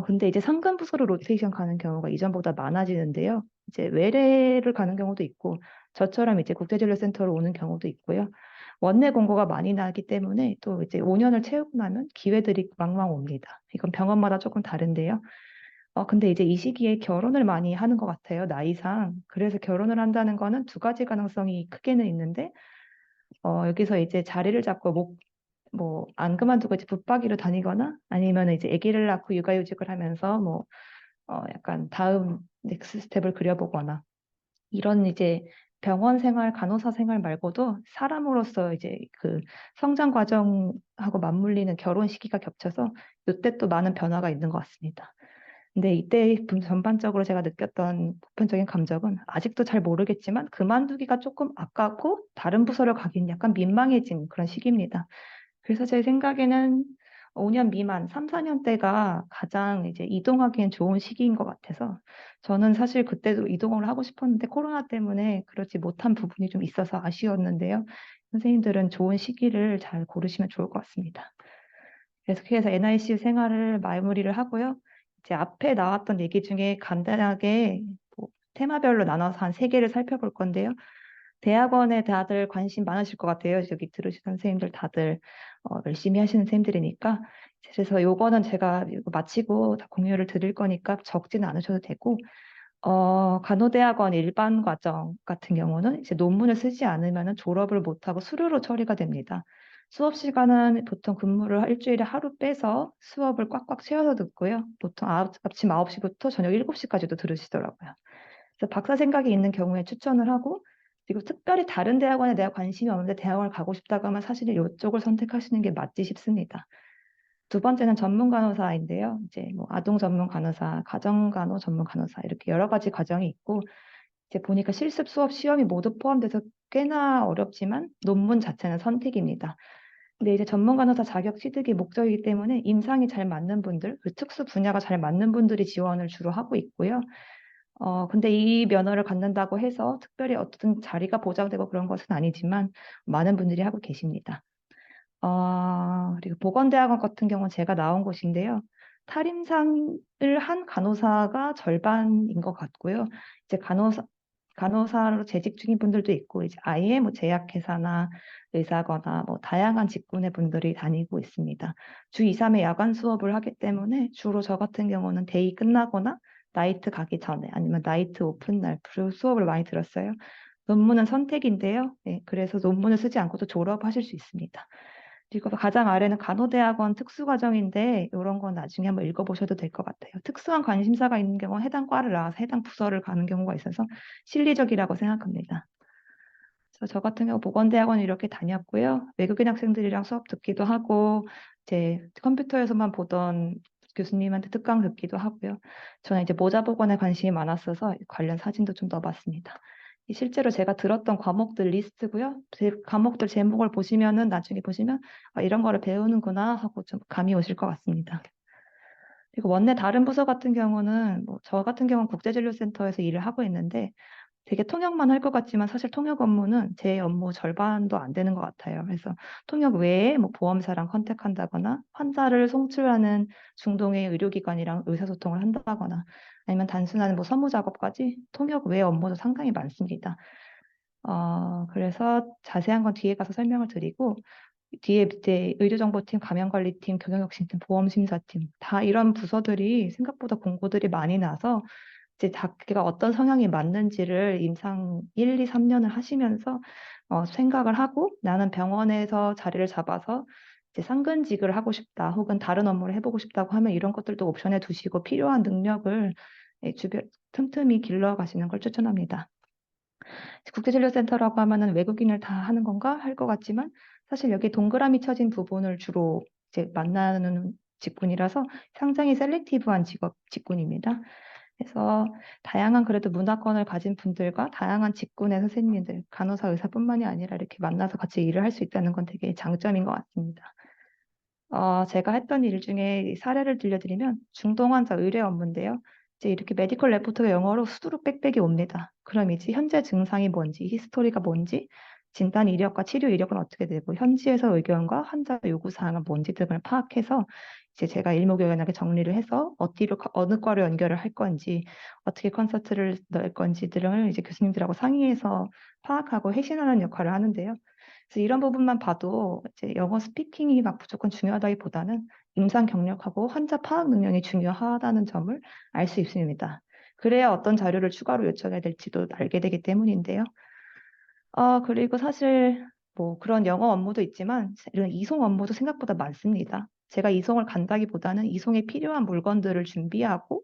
S9: 근데 이제 상근 부서로 로테이션 가는 경우가 이전보다 많아지는데요. 이제 외래를 가는 경우도 있고, 저처럼 이제 국제진료센터로 오는 경우도 있고요. 원내 공고가 많이 나기 때문에 또 이제 5년을 채우고 나면 기회들이 왕왕 옵니다. 이건 병원마다 조금 다른데요. 근데 이제 이 시기에 결혼을 많이 하는 것 같아요, 나이상. 그래서 결혼을 한다는 거는 두 가지 가능성이 크게는 있는데, 여기서 이제 자리를 잡고 뭐 안 그만두고 이제 붙박이로 다니거나 아니면 이제 아기를 낳고 육아휴직을 하면서 뭐 약간 다음 넥스트 스텝을 그려보거나 이런 이제 병원 생활, 간호사 생활 말고도 사람으로서 이제 그 성장 과정하고 맞물리는 결혼 시기가 겹쳐서 이때 또 많은 변화가 있는 것 같습니다. 근데 이때 전반적으로 제가 느꼈던 보편적인 감정은 아직도 잘 모르겠지만 그만두기가 조금 아깝고 다른 부서를 가긴 약간 민망해진 그런 시기입니다. 그래서 제 생각에는 5년 미만, 3, 4년 대가 가장 이제 이동하기엔 좋은 시기인 것 같아서 저는 사실 그때도 이동을 하고 싶었는데 코로나 때문에 그러지 못한 부분이 좀 있어서 아쉬웠는데요. 선생님들은 좋은 시기를 잘 고르시면 좋을 것 같습니다. 계속해서 NICU 생활을 마무리를 하고요. 이제 앞에 나왔던 얘기 중에 간단하게 뭐 테마별로 나눠서 한 3개를 살펴볼 건데요. 대학원에 다들 관심 많으실 것 같아요. 여기 들으신 선생님들 다들 열심히 하시는 선생님들이니까. 그래서 요거는 제가 이거 마치고 다 공유를 드릴 거니까 적지는 않으셔도 되고, 간호대학원 일반 과정 같은 경우는 이제 논문을 쓰지 않으면 졸업을 못하고 수료로 처리가 됩니다. 수업 시간은 보통 근무를 일주일에 하루 빼서 수업을 꽉꽉 채워서 듣고요. 보통 아침 9시부터 저녁 7시까지도 들으시더라고요. 그래서 박사 생각이 있는 경우에 추천을 하고 그리고 특별히 다른 대학원에 내가 관심이 없는데 대학원을 가고 싶다고 하면 사실은 이쪽을 선택하시는 게 맞지 싶습니다. 두 번째는 전문 간호사인데요. 이제 뭐 아동 전문 간호사, 가정 간호 전문 간호사 이렇게 여러 가지 과정이 있고 이제 보니까 실습 수업 시험이 모두 포함돼서 꽤나 어렵지만 논문 자체는 선택입니다. 근데 이제 전문 간호사 자격 취득이 목적이기 때문에 임상이 잘 맞는 분들, 그 특수 분야가 잘 맞는 분들이 지원을 주로 하고 있고요. 근데 이 면허를 갖는다고 해서 특별히 어떤 자리가 보장되고 그런 것은 아니지만 많은 분들이 하고 계십니다. 그리고 보건대학원 같은 경우는 제가 나온 곳인데요. 탈임상을 한 간호사가 절반인 것 같고요. 이제 간호사로 재직 중인 분들도 있고, 이제 아예 뭐 제약회사나 의사거나 뭐 다양한 직군의 분들이 다니고 있습니다. 주 2, 3회 야간 수업을 하기 때문에 주로 저 같은 경우는 데이 끝나거나 나이트 가기 전에 아니면 나이트 오픈 날 수업을 많이 들었어요. 논문은 선택인데요. 네, 그래서 논문을 쓰지 않고도 졸업하실 수 있습니다. 그리고 가장 아래는 간호대학원 특수과정인데 이런 건 나중에 한번 읽어보셔도 될 것 같아요. 특수한 관심사가 있는 경우는 해당 과를 나와서 해당 부서를 가는 경우가 있어서 실리적이라고 생각합니다. 그래서 저 같은 경우 보건대학원 이렇게 다녔고요. 외국인 학생들이랑 수업 듣기도 하고 이제 컴퓨터에서만 보던 교수님한테 특강 듣기도 하고요. 저는 이제 모자보건에 관심이 많았어서 관련 사진도 좀 넣어봤습니다. 실제로 제가 들었던 과목들 리스트고요. 제 과목들 제목을 보시면은 나중에 보시면 아, 이런 거를 배우는구나 하고 좀 감이 오실 것 같습니다. 그리고 원내 다른 부서 같은 경우는 뭐 저 같은 경우는 국제진료센터에서 일을 하고 있는데 되게 통역만 할 것 같지만 사실 통역 업무는 제 업무 절반도 안 되는 것 같아요. 그래서 통역 외에 뭐 보험사랑 컨택한다거나 환자를 송출하는 중동의 의료기관이랑 의사소통을 한다거나 아니면 단순한 뭐 서무 작업까지 통역 외 업무도 상당히 많습니다. 그래서 자세한 건 뒤에 가서 설명을 드리고 뒤에 밑에 의료정보팀, 감염관리팀, 경영혁신팀, 보험심사팀 다 이런 부서들이 생각보다 공고들이 많이 나서 이제 자기가 어떤 성향이 맞는지를 임상 1, 2, 3년을 하시면서 생각을 하고 나는 병원에서 자리를 잡아서 이제 상근직을 하고 싶다 혹은 다른 업무를 해보고 싶다고 하면 이런 것들도 옵션에 두시고 필요한 능력을 주변 틈틈이 길러가시는 걸 추천합니다. 국제진료센터라고 하면은 외국인을 다 하는 건가 할 것 같지만 사실 여기 동그라미 쳐진 부분을 주로 이제 만나는 직군이라서 상당히 셀렉티브한 직군입니다. 그래서 다양한 그래도 문화권을 가진 분들과 다양한 직군의 선생님들, 간호사, 의사뿐만이 아니라 이렇게 만나서 같이 일을 할 수 있다는 건 되게 장점인 것 같습니다. 제가 했던 일 중에 사례를 들려드리면 중동 환자 의뢰 업무인데요. 이제 이렇게 메디컬 레포트가 영어로 수두룩 빽빽이 옵니다. 그럼 이제 현재 증상이 뭔지, 히스토리가 뭔지, 진단 이력과 치료 이력은 어떻게 되고, 현지에서 의견과 환자 요구 사항은 뭔지 등을 파악해서 이제 제가 일목요연하게 정리를 해서 어느 과로 연결을 할 건지, 어떻게 컨설트를 넣을 건지 등을 이제 교수님들하고 상의해서 파악하고 회신하는 역할을 하는데요. 그래서 이런 부분만 봐도 이제 영어 스피킹이 막 무조건 중요하다기보다는 임상 경력하고 환자 파악 능력이 중요하다는 점을 알 수 있습니다. 그래야 어떤 자료를 추가로 요청해야 될지도 알게 되기 때문인데요. 그리고 사실 뭐 그런 영어 업무도 있지만 이런 이송 업무도 생각보다 많습니다. 제가 이송을 간다기보다는 이송에 필요한 물건들을 준비하고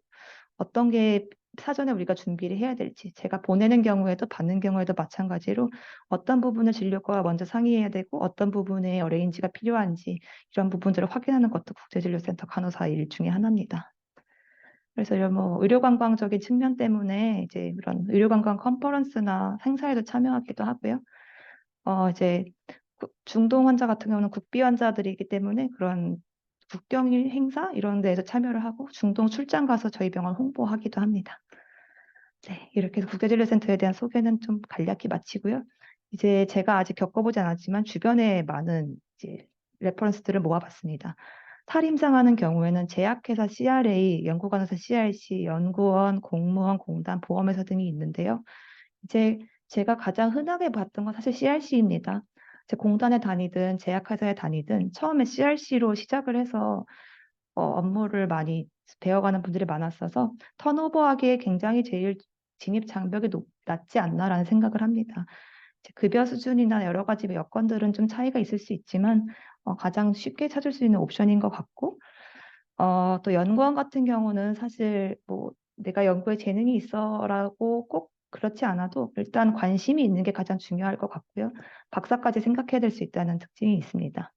S9: 어떤 게 사전에 우리가 준비를 해야 될지 제가 보내는 경우에도 받는 경우에도 마찬가지로 어떤 부분을 진료과와 먼저 상의해야 되고 어떤 부분에 어레인지가 필요한지 이런 부분들을 확인하는 것도 국제진료센터 간호사 일 중에 하나입니다. 그래서 이런 뭐 의료관광적인 측면 때문에 이제 이런 의료관광 컨퍼런스나 행사에도 참여하기도 하고요. 이제 중동 환자 같은 경우는 국비 환자들이기 때문에 그런 국경일 행사 이런 데에서 참여를 하고 중동 출장 가서 저희 병원 홍보하기도 합니다. 네, 이렇게 해서 국제진료센터에 대한 소개는 좀 간략히 마치고요. 이제 제가 아직 겪어보지 않았지만 주변에 많은 이제 레퍼런스들을 모아봤습니다. 탈임상하는 경우에는 제약회사 CRA, 연구간호사 CRC, 연구원, 공무원, 공단, 보험회사 등이 있는데요. 이제 제가 가장 흔하게 봤던 건 사실 CRC입니다. 공단에 다니든 제약회사에 다니든 처음에 CRC로 시작을 해서 업무를 많이 배워가는 분들이 많았어서 턴오버하기에 굉장히 제일 진입 장벽이 낮지 않나라는 생각을 합니다. 급여 수준이나 여러 가지 여건들은 좀 차이가 있을 수 있지만 가장 쉽게 찾을 수 있는 옵션인 것 같고 또 연구원 같은 경우는 사실 뭐 내가 연구에 재능이 있어라고 꼭 그렇지 않아도 일단 관심이 있는 게 가장 중요할 것 같고요. 박사까지 생각해야 될 수 있다는 특징이 있습니다.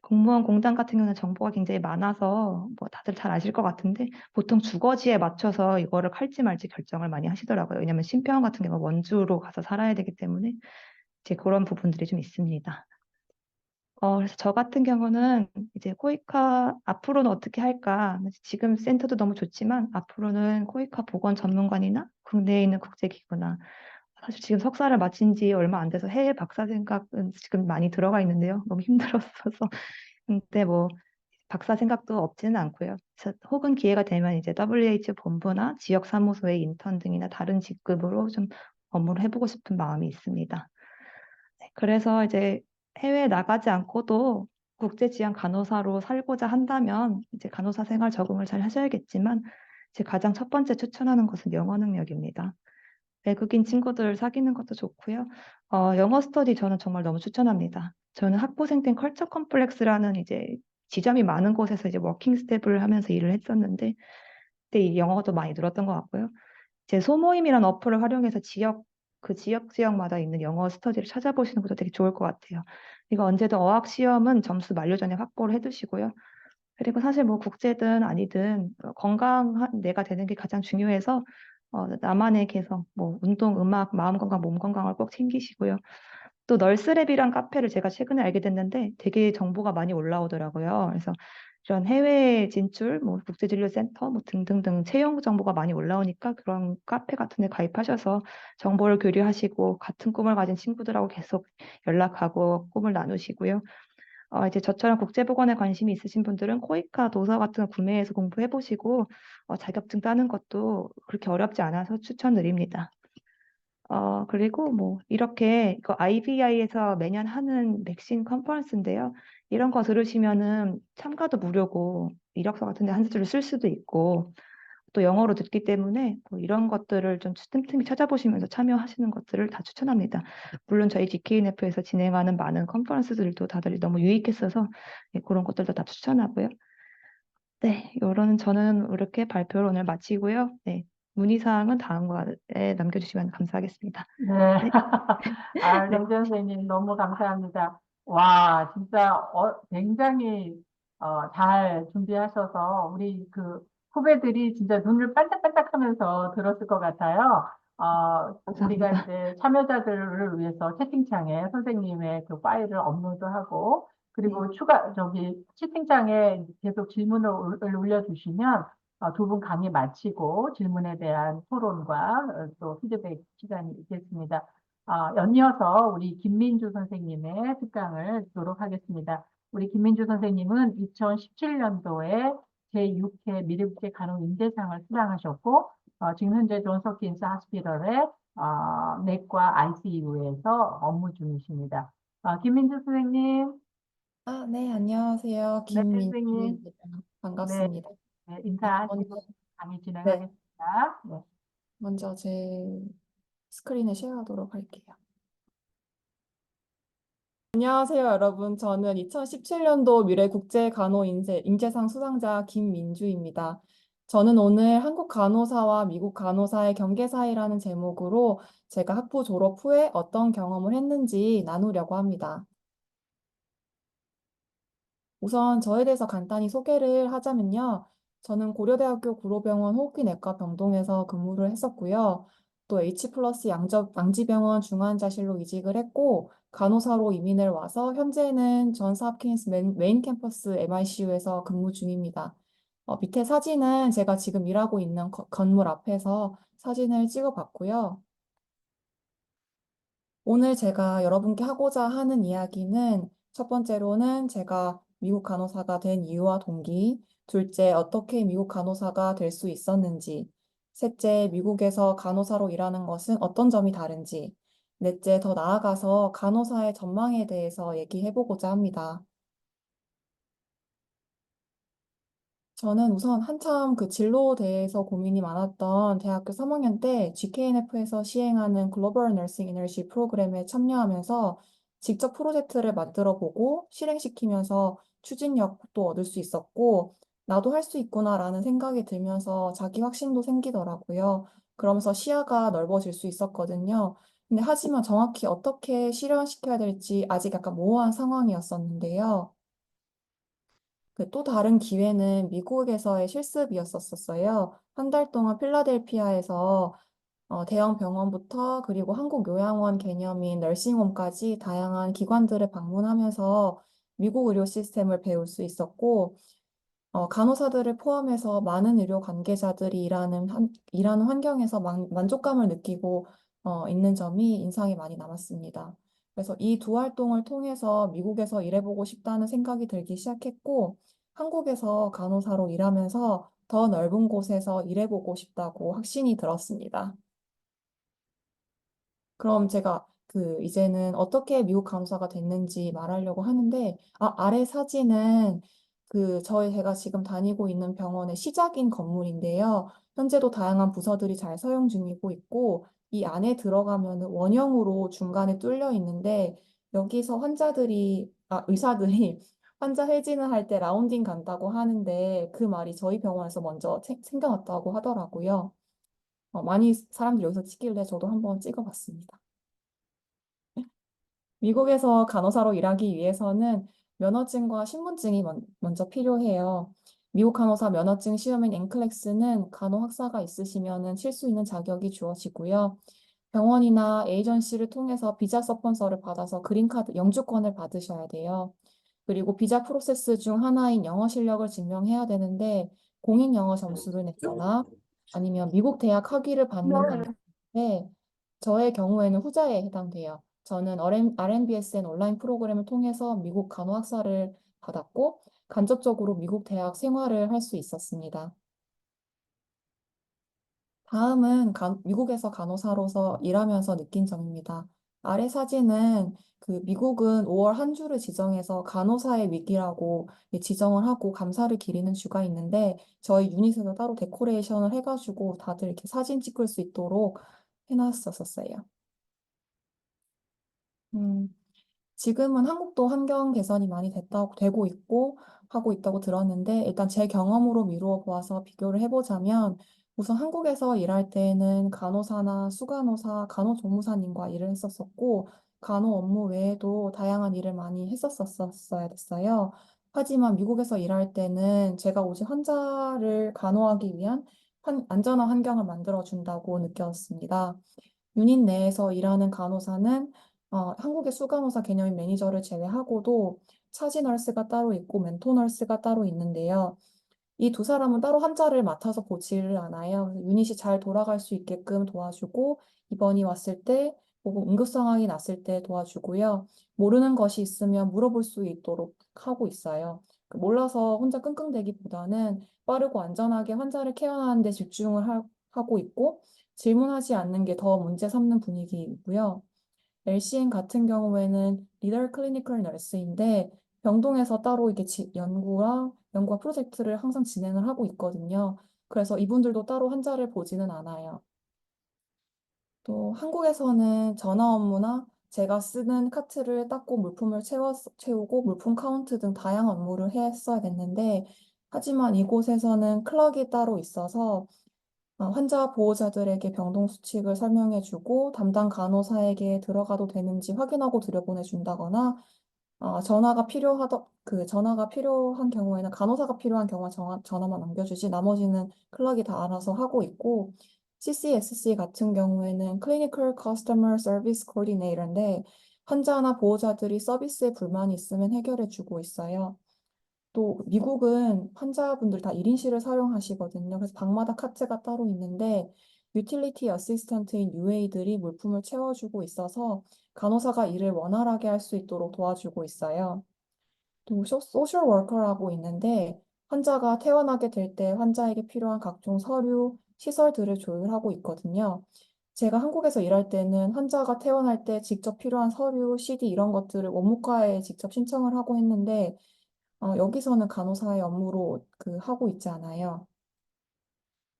S9: 공무원 공단 같은 경우는 정보가 굉장히 많아서 뭐 다들 잘 아실 것 같은데 보통 주거지에 맞춰서 이거를 갈지 말지 결정을 많이 하시더라고요. 왜냐하면 심평원 같은 경우 원주로 가서 살아야 되기 때문에 이제 그런 부분들이 좀 있습니다. 그래서 저 같은 경우는 이제 코이카 앞으로는 어떻게 할까? 지금 센터도 너무 좋지만 앞으로는 코이카 보건 전문관이나 국내에 있는 국제기구나 사실 지금 석사를 마친 지 얼마 안 돼서 해외 박사 생각은 지금 많이 들어가 있는데요. 너무 힘들었어서. 근데 뭐 박사 생각도 없지는 않고요. 혹은 기회가 되면 이제 WHO 본부나 지역 사무소의 인턴 등이나 다른 직급으로 좀 업무를 해보고 싶은 마음이 있습니다. 네, 그래서 이제 해외에 나가지 않고도 국제 지향 간호사로 살고자 한다면 이제 간호사 생활 적응을 잘 하셔야겠지만 제 가장 첫 번째 추천하는 것은 영어 능력입니다. 외국인 친구들 사귀는 것도 좋고요. 영어 스터디 저는 정말 너무 추천합니다. 저는 학부생 땐 컬처 컴플렉스라는 이제 지점이 많은 곳에서 이제 워킹 스텝을 하면서 일을 했었는데 그때 이 영어도 많이 늘었던 것 같고요. 제 소모임이란 어플을 활용해서 그 지역마다 있는 영어 스터디를 찾아보시는 것도 되게 좋을 것 같아요. 이거 언제든 어학 시험은 점수 만료 전에 확보를 해두시고요. 그리고 사실 뭐 국제든 아니든 건강한 내가 되는 게 가장 중요해서 나만의 개성, 뭐 운동, 음악, 마음 건강, 몸 건강을 꼭 챙기시고요. 또 널스랩이란 카페를 제가 최근에 알게 됐는데 되게 정보가 많이 올라오더라고요. 그래서 이런 해외 진출, 뭐 국제진료센터 뭐 등등등 채용 정보가 많이 올라오니까 그런 카페 같은 데 가입하셔서 정보를 교류하시고 같은 꿈을 가진 친구들하고 계속 연락하고 꿈을 나누시고요. 이제 저처럼 국제보건에 관심이 있으신 분들은 코이카 도서 같은 거 구매해서 공부해 보시고 자격증 따는 것도 그렇게 어렵지 않아서 추천드립니다. 그리고 뭐 이렇게 이거 IBI에서 매년 하는 백신 컨퍼런스인데요. 이런 거 들으시면은 참가도 무료고 이력서 같은 데 한 줄을 쓸 수도 있고 또 영어로 듣기 때문에 뭐 이런 것들을 좀 틈틈이 찾아보시면서 참여하시는 것들을 다 추천합니다. 물론 저희 GKNF에서 진행하는 많은 컨퍼런스들도 다들 너무 유익했어서 그런 것들도 다 추천하고요. 네, 요런 저는 이렇게 발표를 오늘 마치고요. 네, 문의사항은 다음 거에 남겨주시면 감사하겠습니다.
S1: 네.
S9: 네,
S1: 아,
S9: 네,
S1: 정재 선생님 너무 감사합니다. 와, 진짜 굉장히 잘 준비하셔서 우리 그 후배들이 진짜 눈을 반짝반짝하면서 들었을 것 같아요. 우리가
S9: 감사합니다.
S1: 이제 참여자들을 위해서 채팅창에 선생님의 그 파일을 업로드하고
S9: 네,
S1: 그리고 채팅창에 계속 질문을 올려주시면 두 분 강의 마치고 질문에 대한 토론과 또 피드백 시간이 있겠습니다. 연이어서 우리 김민주 선생님의 특강을 듣도록 하겠습니다. 우리 김민주 선생님은 2017년도에 제6회 미래국제 간호 인재상을 수상하셨고, 지금 현재 존스 홉킨스 하스피털의 내과 ICU에서 업무 중이십니다. 김민주 선생님,
S10: 네, 안녕하세요.
S1: 네, 선생님,
S10: 김민주입니다.
S1: 네,
S10: 반갑습니다.
S1: 네,
S10: 네, 먼저,
S1: 인사하시고 강의
S10: 네,
S1: 진행하겠습니다. 네.
S10: 먼저 제 스크린을 쉐어하도록 할게요. 안녕하세요, 여러분. 저는 2017년도 미래국제간호인재상 수상자 김민주입니다. 저는 오늘 한국 간호사와 미국 간호사의 경계 사이라는 제목으로 제가 학부 졸업 후에 어떤 경험을 했는지 나누려고 합니다. 우선 저에 대해서 간단히 소개를 하자면요. 저는 고려대학교 구로병원 호흡기내과 병동에서 근무를 했었고요. 또 H+ 양지병원 중환자실로 이직을 했고 간호사로 이민을 와서 현재는 존스 홉킨스 메인 캠퍼스 MICU에서 근무 중입니다. 밑에 사진은 제가 지금 일하고 있는 건물 앞에서 사진을 찍어봤고요. 오늘 제가 여러분께 하고자 하는 이야기는 첫 번째로는 제가 미국 간호사가 된 이유와 동기, 둘째, 어떻게 미국 간호사가 될 수 있었는지, 셋째, 미국에서 간호사로 일하는 것은 어떤 점이 다른지, 넷째, 더 나아가서 간호사의 전망에 대해서 얘기해보고자 합니다. 저는 우선 한참 그 진로에 대해서 고민이 많았던 대학교 3학년 때 GKNF에서 시행하는 글로벌 너싱 이너시 프로그램에 참여하면서 직접 프로젝트를 만들어 보고 실행시키면서 추진력도 얻을 수 있었고 나도 할 수 있구나라는 생각이 들면서 자기 확신도 생기더라고요. 그러면서 시야가 넓어질 수 있었거든요. 근데 하지만 정확히 어떻게 실현시켜야 될지 아직 약간 모호한 상황이었었는데요. 그 또 다른 기회는 미국에서의 실습이었었어요. 한 달 동안 필라델피아에서 대형 병원부터 그리고 한국 요양원 개념인 널싱홈까지 다양한 기관들을 방문하면서 미국 의료 시스템을 배울 수 있었고, 간호사들을 포함해서 많은 의료 관계자들이 일하는 환경에서 만족감을 느끼고 있는 점이 인상이 많이 남았습니다. 그래서 이 두 활동을 통해서 미국에서 일해보고 싶다는 생각이 들기 시작했고, 한국에서 간호사로 일하면서 더 넓은 곳에서 일해보고 싶다고 확신이 들었습니다. 그럼 제가 이제는 어떻게 미국 간호사가 됐는지 말하려고 하는데, 아래 사진은 제가 지금 다니고 있는 병원의 시작인 건물인데요. 현재도 다양한 부서들이 잘 사용 중이고 있고, 이 안에 들어가면은 원형으로 중간에 뚫려 있는데, 여기서 의사들이 환자 회진을 할 때 라운딩 간다고 하는데, 그 말이 저희 병원에서 먼저 생겨났다고 하더라고요. 많이 사람들이 여기서 찍길래 저도 한번 찍어봤습니다. 미국에서 간호사로 일하기 위해서는 면허증과 신분증이 먼저 필요해요. 미국 간호사 면허증 시험인 NCLEX는 간호 학사가 있으시면 칠 수 있는 자격이 주어지고요. 병원이나 에이전시를 통해서 비자 서폰서를 받아서 그린카드 영주권을 받으셔야 돼요. 그리고 비자 프로세스 중 하나인 영어 실력을 증명해야 되는데 공인 영어 점수를 냈거나 아니면 미국 대학 학위를 받는 방법인데 저의 경우에는 후자에 해당돼요. 저는 RMBSN 온라인 프로그램을 통해서 미국 간호 학사를 받았고 간접적으로 미국 대학 생활을 할 수 있었습니다. 다음은 미국에서 간호사로서 일하면서 느낀 점입니다. 아래 사진은 미국은 5월 한 주를 지정해서 간호사의 위기라고 지정을 하고 감사를 기리는 주가 있는데 저희 유닛에서 따로 데코레이션을 해가지고 다들 이렇게 사진 찍을 수 있도록 해놨었어요. 음, 지금은 한국도 환경 개선이 많이 되고 있고 하고 있다고 들었는데 일단 제 경험으로 미루어 보아서 비교를 해보자면 우선 한국에서 일할 때는 간호사나 수간호사, 간호조무사님과 일을 했었었고 간호 업무 외에도 다양한 일을 많이 했었어야 됐어요. 하지만 미국에서 일할 때는 제가 오직 환자를 간호하기 위한 안전한 환경을 만들어 준다고 느꼈습니다. 유닛 내에서 일하는 간호사는 한국의 수간호사 개념인 매니저를 제외하고도 차지 널스가 따로 있고 멘토 널스가 따로 있는데요. 이 두 사람은 따로 환자를 맡아서 보지를 않아요. 그래서 유닛이 잘 돌아갈 수 있게끔 도와주고 입원이 왔을 때 혹은 응급 상황이 났을 때 도와주고요. 모르는 것이 있으면 물어볼 수 있도록 하고 있어요. 몰라서 혼자 끙끙대기보다는 빠르고 안전하게 환자를 케어하는 데 집중을 하고 있고 질문하지 않는 게 더 문제 삼는 분위기이고요. LCN 같은 경우에는 리더 클리니컬 널스인데 병동에서 따로 이렇게 연구와 프로젝트를 항상 진행을 하고 있거든요. 그래서 이분들도 따로 환자를 보지는 않아요. 또 한국에서는 전화 업무나 제가 쓰는 카트를 닦고 물품을 채우고 물품 카운트 등 다양한 업무를 했어야 됐는데 하지만 이곳에서는 클럭이 따로 있어서 환자 보호자들에게 병동 수칙을 설명해주고 담당 간호사에게 들어가도 되는지 확인하고 들여보내준다거나 전화가 필요한 경우에는 간호사가 필요한 경우에 전화만 넘겨주지 나머지는 클락이 다 알아서 하고 있고 CCSC 같은 경우에는 Clinical Customer Service Coordinator인데 환자나 보호자들이 서비스에 불만이 있으면 해결해주고 있어요. 또 미국은 환자분들 다 1인실을 사용하시거든요. 그래서 방마다 카트가 따로 있는데 유틸리티 어시스턴트인 UA들이 물품을 채워주고 있어서 간호사가 일을 원활하게 할 수 있도록 도와주고 있어요. 또 소셜 워커라고 있는데 환자가 퇴원하게 될 때 환자에게 필요한 각종 서류, 시설들을 조율하고 있거든요. 제가 한국에서 일할 때는 환자가 퇴원할 때 직접 필요한 서류, CD 이런 것들을 원무과에 직접 신청을 하고 했는데 여기서는 간호사의 업무로 하고 있지 않아요.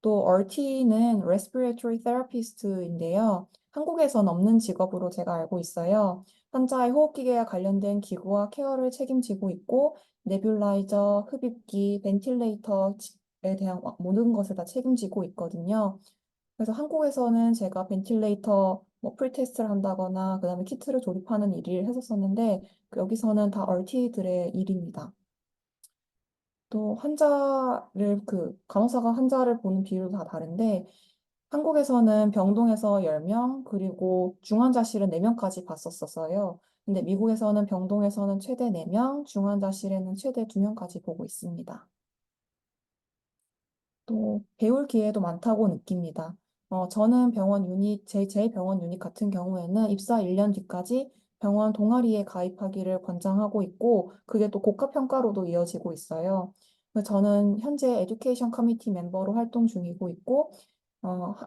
S10: 또 RT는 Respiratory Therapist인데요. 한국에선 없는 직업으로 제가 알고 있어요. 환자의 호흡기계와 관련된 기구와 케어를 책임지고 있고 네뷸라이저, 흡입기, 벤틸레이터에 대한 모든 것을 다 책임지고 있거든요. 그래서 한국에서는 제가 벤틸레이터 프리테스트를 한다거나 그다음에 키트를 조립하는 일을 했었었는데 여기서는 다 RT들의 일입니다. 또 간호사가 환자를 보는 비율도 다 다른데, 한국에서는 병동에서 10명, 그리고 중환자실은 4명까지 봤었어요. 근데 미국에서는 병동에서는 최대 4명, 중환자실에는 최대 2명까지 보고 있습니다. 또 배울 기회도 많다고 느낍니다. 저는 제 병원 유닛 같은 경우에는 입사 1년 뒤까지 병원 동아리에 가입하기를 권장하고 있고, 그게 또 국가 평가로도 이어지고 있어요. 그래서 저는 현재 에듀케이션 커미티 멤버로 활동 중이고 있고,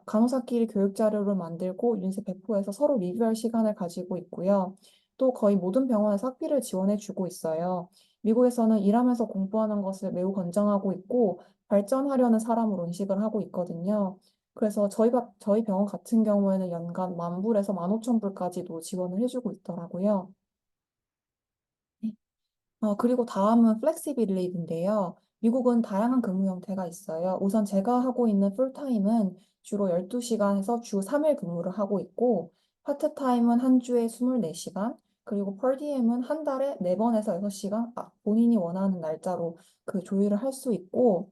S10: 간호사끼리 교육 자료를 만들고 유닛에 배포해서 서로 리뷰할 시간을 가지고 있고요. 또 거의 모든 병원에서 학비를 지원해 주고 있어요. 미국에서는 일하면서 공부하는 것을 매우 권장하고 있고 발전하려는 사람으로 인식을 하고 있거든요. 그래서 저희 병원 같은 경우에는 연간 10,000불에서 15,000불까지도 지원을 해주고 있더라고요. 네. 그리고 다음은 플렉시빌리티인데요. 미국은 다양한 근무 형태가 있어요. 우선 제가 하고 있는 풀타임은 주로 12시간에서 주 3일 근무를 하고 있고, 파트타임은 한 주에 24시간, 그리고 퍼디엠은 한 달에 4번에서 6시간, 본인이 원하는 날짜로 그 조율을 할 수 있고,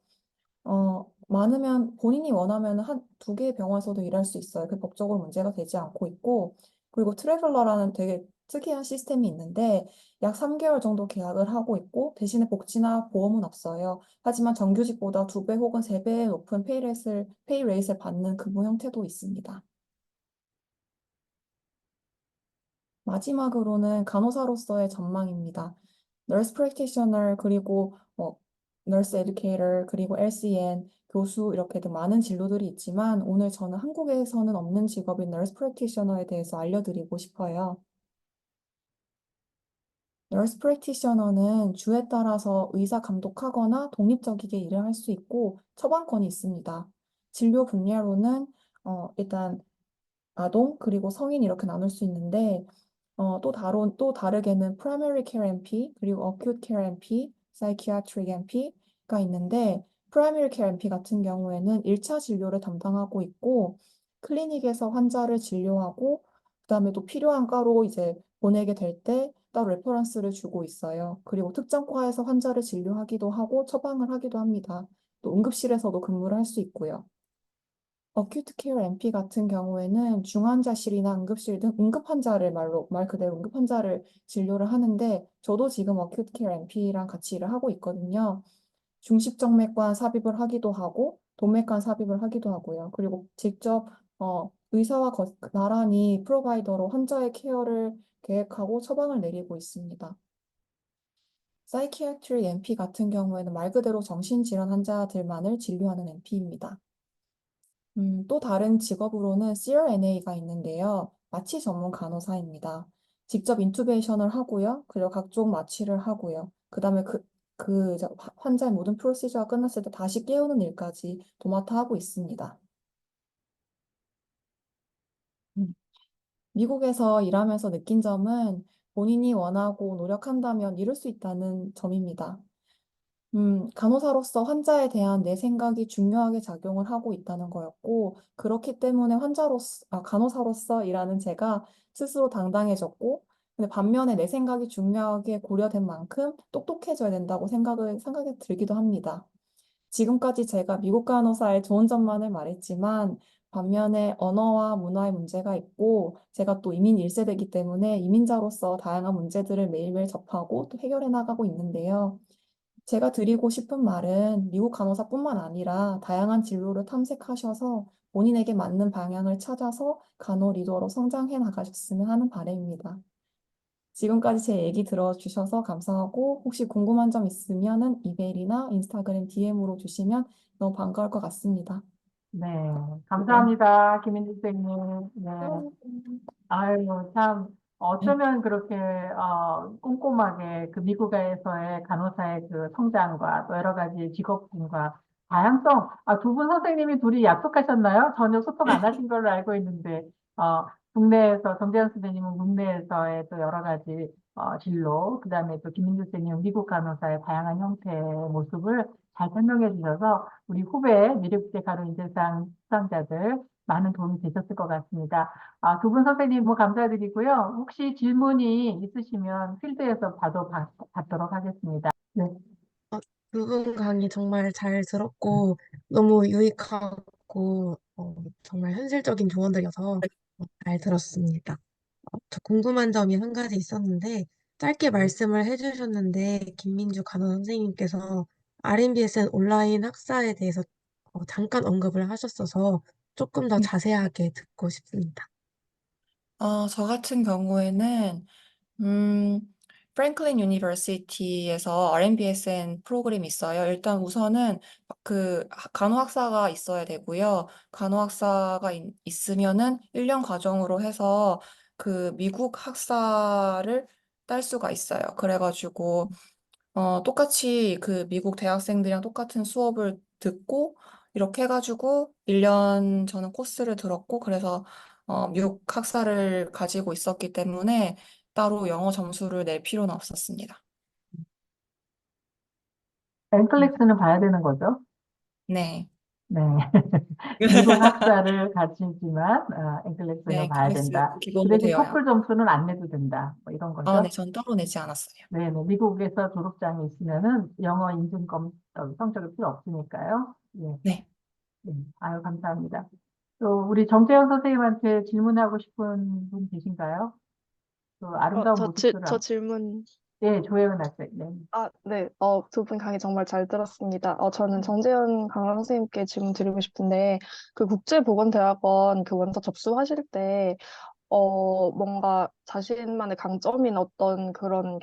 S10: 많으면 본인이 원하면 한 2개의 병원에서도 일할 수 있어요. 그 법적으로 문제가 되지 않고 있고, 그리고 트래블러라는 되게 특이한 시스템이 있는데, 약 3개월 정도 계약을 하고 있고, 대신에 복지나 보험은 없어요. 하지만 정규직보다 2배 혹은 3배의 높은 페이레이트를 받는 근무 형태도 있습니다. 마지막으로는 간호사로서의 전망입니다. Nurse Practitioner 그리고 Nurse Educator 그리고 LCN 교수 이렇게 등 많은 진로들이 있지만 오늘 저는 한국에서는 없는 직업인 Nurse Practitioner에 대해서 알려드리고 싶어요. Nurse Practitioner는 주에 따라서 의사 감독하거나 독립적이게 일을 할 수 있고 처방권이 있습니다. 진료 분야로는 일단 아동 그리고 성인 이렇게 나눌 수 있는데 또 다르게는 Primary Care NP, 그리고 Acute Care NP, Psychiatric NP가 있는데, Primary Care NP 같은 경우에는 1차 진료를 담당하고 있고, 클리닉에서 환자를 진료하고, 그다음에 또 필요한 과로 이제 보내게 될 때 따로 레퍼런스를 주고 있어요. 그리고 특정 과에서 환자를 진료하기도 하고, 처방을 하기도 합니다. 또 응급실에서도 근무를 할 수 있고요. 어큐트 케어 MP 같은 경우에는 중환자실이나 응급실 등 응급 환자를 말 그대로 응급 환자를 진료를 하는데 저도 지금 어큐트 케어 MP랑 같이 일을 하고 있거든요. 중식정맥관 삽입을 하기도 하고 동맥관 삽입을 하기도 하고요. 그리고 직접 의사와 나란히 프로바이더로 환자의 케어를 계획하고 처방을 내리고 있습니다. 사이키아트리 MP 같은 경우에는 말 그대로 정신질환 환자들만을 진료하는 MP입니다. 또 다른 직업으로는 CRNA가 있는데요. 마취 전문 간호사입니다. 직접 인투베이션을 하고요. 그리고 각종 마취를 하고요. 그다음에 이제 환자의 모든 프로시저가 끝났을 때 다시 깨우는 일까지 도맡아 하고 있습니다. 음, 미국에서 일하면서 느낀 점은 본인이 원하고 노력한다면 이룰 수 있다는 점입니다. 간호사로서 환자에 대한 내 생각이 중요하게 작용을 하고 있다는 거였고, 그렇기 때문에 간호사로서 일하는 제가 스스로 당당해졌고, 근데 반면에 내 생각이 중요하게 고려된 만큼 똑똑해져야 된다고 생각이 들기도 합니다. 지금까지 제가 미국 간호사의 좋은 점만을 말했지만, 반면에 언어와 문화의 문제가 있고, 제가 또 이민 1세대이기 때문에 이민자로서 다양한 문제들을 매일매일 접하고 또 해결해 나가고 있는데요. 제가 드리고 싶은 말은 미국 간호사뿐만 아니라 다양한 진로를 탐색하셔서 본인에게 맞는 방향을 찾아서 간호 리더로 성장해 나가셨으면 하는 바람입니다. 지금까지 제 얘기 들어주셔서 감사하고 혹시 궁금한 점 있으면은 이메일이나 인스타그램 DM으로 주시면 너무 반가울 것 같습니다.
S1: 네, 감사합니다, 김민지 선생님. 네. 아유, 참, 어쩌면 그렇게, 꼼꼼하게 그 미국에서의 간호사의 그 성장과 또 여러 가지 직업군과 다양성, 두 분 선생님이 둘이 약속하셨나요? 전혀 소통 안 하신 걸로 알고 있는데, 국내에서, 정재현 선생님은 국내에서의 또 여러 가지, 진로, 그 다음에 또 김민주 선생님은 미국 간호사의 다양한 형태의 모습을 잘 설명해 주셔서 우리 후배 미래국제 간호인재상 수상자들 많은 도움이 되셨을 것 같습니다. 두 분 선생님 뭐 감사드리고요. 혹시 질문이 있으시면 필드에서 받도록 하겠습니다. 네.
S5: 두 분 강의 정말 잘 들었고 너무 유익하고 정말 현실적인 조언들이어서 잘 들었습니다. 저 궁금한 점이 한 가지 있었는데 짧게 말씀을 해주셨는데 김민주 간호 선생님께서 RMBSN 온라인 학사에 대해서 잠깐 언급을 하셨어서 조금 더 자세하게 듣고 싶습니다.
S10: 저 같은 경우에는 음, 프랭클린 유니버시티에서 RMBSN 프로그램이 있어요. 일단 우선은 그 간호학사가 있어야 되고요. 간호학사가 있으면은 1년 과정으로 해서 그 미국 학사를 딸 수가 있어요. 그래가지고 똑같이 그 미국 대학생들이랑 똑같은 수업을 듣고 이렇게 해가지고 1년 저는 코스를 들었고 그래서 미국 학사를 가지고 있었기 때문에 따로 영어 점수를 낼 필요는 없었습니다. 음,
S1: 엔클렉스는 봐야 되는 거죠?
S10: 네.
S1: 네. 미국 학사를 가지지만 엔클렉스는
S10: 네,
S1: 봐야
S10: 클래스
S1: 된다. 그
S10: 기본도
S1: 대신
S10: 되어야
S1: 토플
S10: 하고.
S1: 점수는 안 내도 된다. 뭐 이런
S10: 아, 네,
S1: 거죠?
S10: 전 따로 내지 않았어요.
S1: 네, 네. 미국에서 졸업장이 있으면은 영어 인증검 성적이 필요 없으니까요. 예,
S10: 네.
S1: 네. 아유, 감사합니다. 또 우리 정재현 선생님한테 질문하고 싶은 분 계신가요? 또 아름다운 모습들을
S7: 저 질문.
S1: 네, 조혜은 학생. 네.
S7: 네. 두 분 강의 정말 잘 들었습니다. 저는 정재현 강사 선생님께 질문 드리고 싶은데, 그 국제보건대학원 그 원서 접수하실 때, 뭔가 자신만의 강점이나 어떤 그런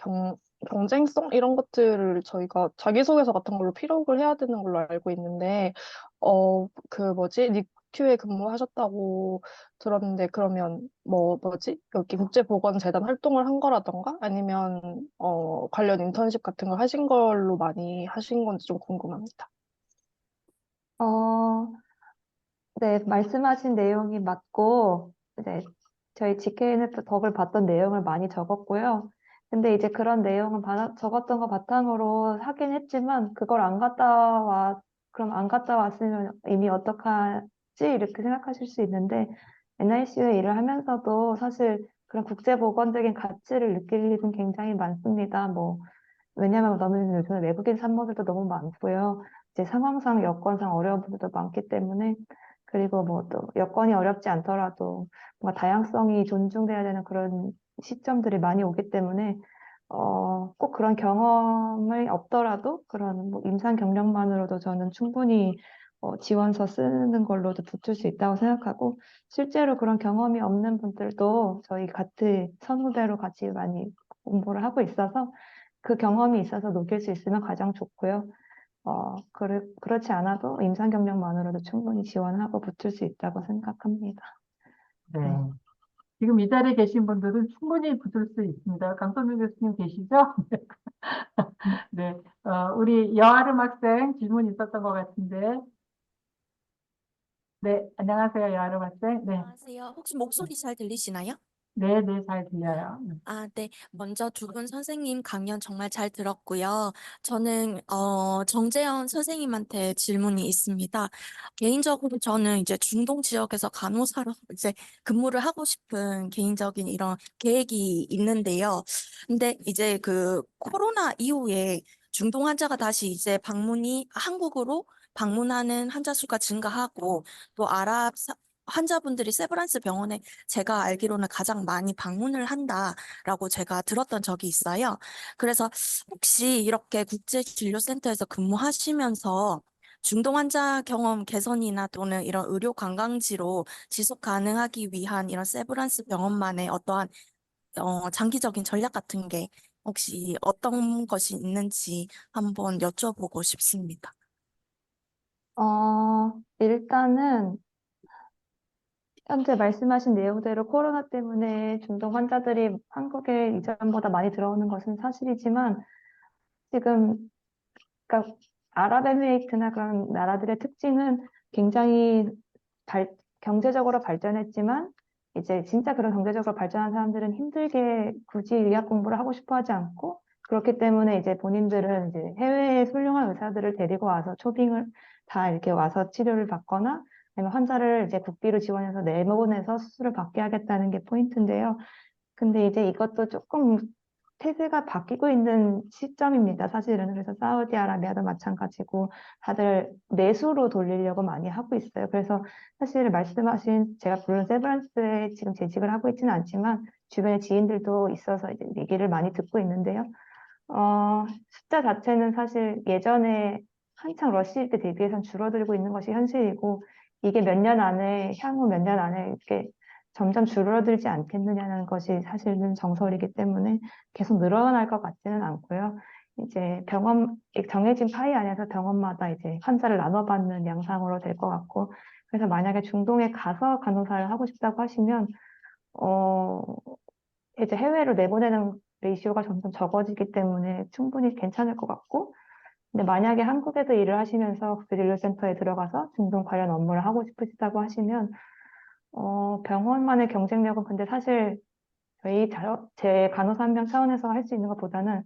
S7: 경쟁성? 이런 것들을 저희가 자기소개서 같은 걸로 피력을 해야 되는 걸로 알고 있는데, 니큐에 근무하셨다고 들었는데, 그러면 여기 국제보건재단 활동을 한 거라던가, 아니면, 관련 인턴십 같은 걸 하신 걸로 많이 하신 건지 좀 궁금합니다.
S9: 어, 네, 말씀하신 내용이 맞고, 이제 저희 GKNF 덕을 봤던 내용을 많이 적었고요. 근데 이제 그런 내용을 적었던 거 바탕으로 하긴 했지만, 그걸 그럼 안 갔다 왔으면 이미 어떡하지? 이렇게 생각하실 수 있는데, NICU에 일을 하면서도 사실 그런 국제보건적인 가치를 느낄 일은 굉장히 많습니다. 왜냐면 너무 요즘에 외국인 산모들도 너무 많고요. 이제 상황상, 여건상 어려운 부분도 많기 때문에, 그리고 또 여건이 어렵지 않더라도 뭔가 다양성이 존중돼야 되는 그런 시점들이 많이 오기 때문에, 꼭 그런 경험이 없더라도 그런 임상 경력만으로도 저는 충분히 지원서 쓰는 걸로도 붙을 수 있다고 생각하고, 실제로 그런 경험이 없는 분들도 저희 같은 선후배로 같이 많이 공부를 하고 있어서 그 경험이 있어서 녹일 수 있으면 가장 좋고요. 그렇지 않아도 임상 경력만으로도 충분히 지원하고 붙을 수 있다고 생각합니다.
S1: 네.
S9: 네.
S1: 지금 이 자리에 계신 분들은 충분히 붙을 수 있습니다. 강선우 교수님 계시죠? 네. 우리 여아름 학생 질문 있었던 것 같은데. 네. 안녕하세요, 여아름 학생. 네.
S11: 안녕하세요. 혹시 목소리 잘 들리시나요?
S1: 네, 네, 잘 들려요.
S11: 네. 먼저 두 분 선생님 강연 정말 잘 들었고요. 저는, 정재현 선생님한테 질문이 있습니다. 개인적으로 저는 이제 중동 지역에서 간호사로 이제 근무를 하고 싶은 개인적인 이런 계획이 있는데요. 근데 이제 그 코로나 이후에 중동 환자가 다시 이제 한국으로 방문하는 환자 수가 증가하고 또 환자분들이 세브란스 병원에 제가 알기로는 가장 많이 방문을 한다라고 제가 들었던 적이 있어요. 그래서 혹시 이렇게 국제진료센터에서 근무하시면서 중동 환자 경험 개선이나 또는 이런 의료 관광지로 지속 가능하기 위한 이런 세브란스 병원만의 어떠한 장기적인 전략 같은 게 혹시 어떤 것이 있는지 한번 여쭤보고 싶습니다.
S9: 일단은 현재 말씀하신 내용대로 코로나 때문에 중동 환자들이 한국에 이전보다 많이 들어오는 것은 사실이지만 지금 그러니까 아랍에미레이트나 그런 나라들의 특징은 굉장히 경제적으로 발전했지만 이제 진짜 그런 경제적으로 발전한 사람들은 힘들게 굳이 의학 공부를 하고 싶어 하지 않고 그렇기 때문에 이제 본인들은 이제 해외의 훌륭한 의사들을 데리고 와서 초빙을 다 이렇게 와서 치료를 받거나 아니면 환자를 이제 국비로 지원해서 내보내서 수술을 받게 하겠다는 게 포인트인데요. 근데 이제 이것도 조금 태세가 바뀌고 있는 시점입니다, 사실은. 그래서 사우디아라비아도 마찬가지고 다들 내수로 돌리려고 많이 하고 있어요. 그래서 사실 말씀하신 제가 물론 세브란스에 지금 재직을 하고 있지는 않지만 주변에 지인들도 있어서 이제 얘기를 많이 듣고 있는데요. 숫자 자체는 사실 예전에 한창 러시일 때 대비해서 줄어들고 있는 것이 현실이고 이게 향후 몇 년 안에 이렇게 점점 줄어들지 않겠느냐는 것이 사실은 정설이기 때문에 계속 늘어날 것 같지는 않고요. 이제 정해진 파이 안에서 병원마다 이제 환자를 나눠받는 양상으로 될 것 같고, 그래서 만약에 중동에 가서 간호사를 하고 싶다고 하시면, 어, 이제 해외로 내보내는 레이시오가 점점 적어지기 때문에 충분히 괜찮을 것 같고, 근데 만약에 한국에서 일을 하시면서 국제진료센터에 들어가서 중동 관련 업무를 하고 싶으시다고 하시면, 병원만의 경쟁력은 근데 사실 제 간호사 한 명 차원에서 할 수 있는 것보다는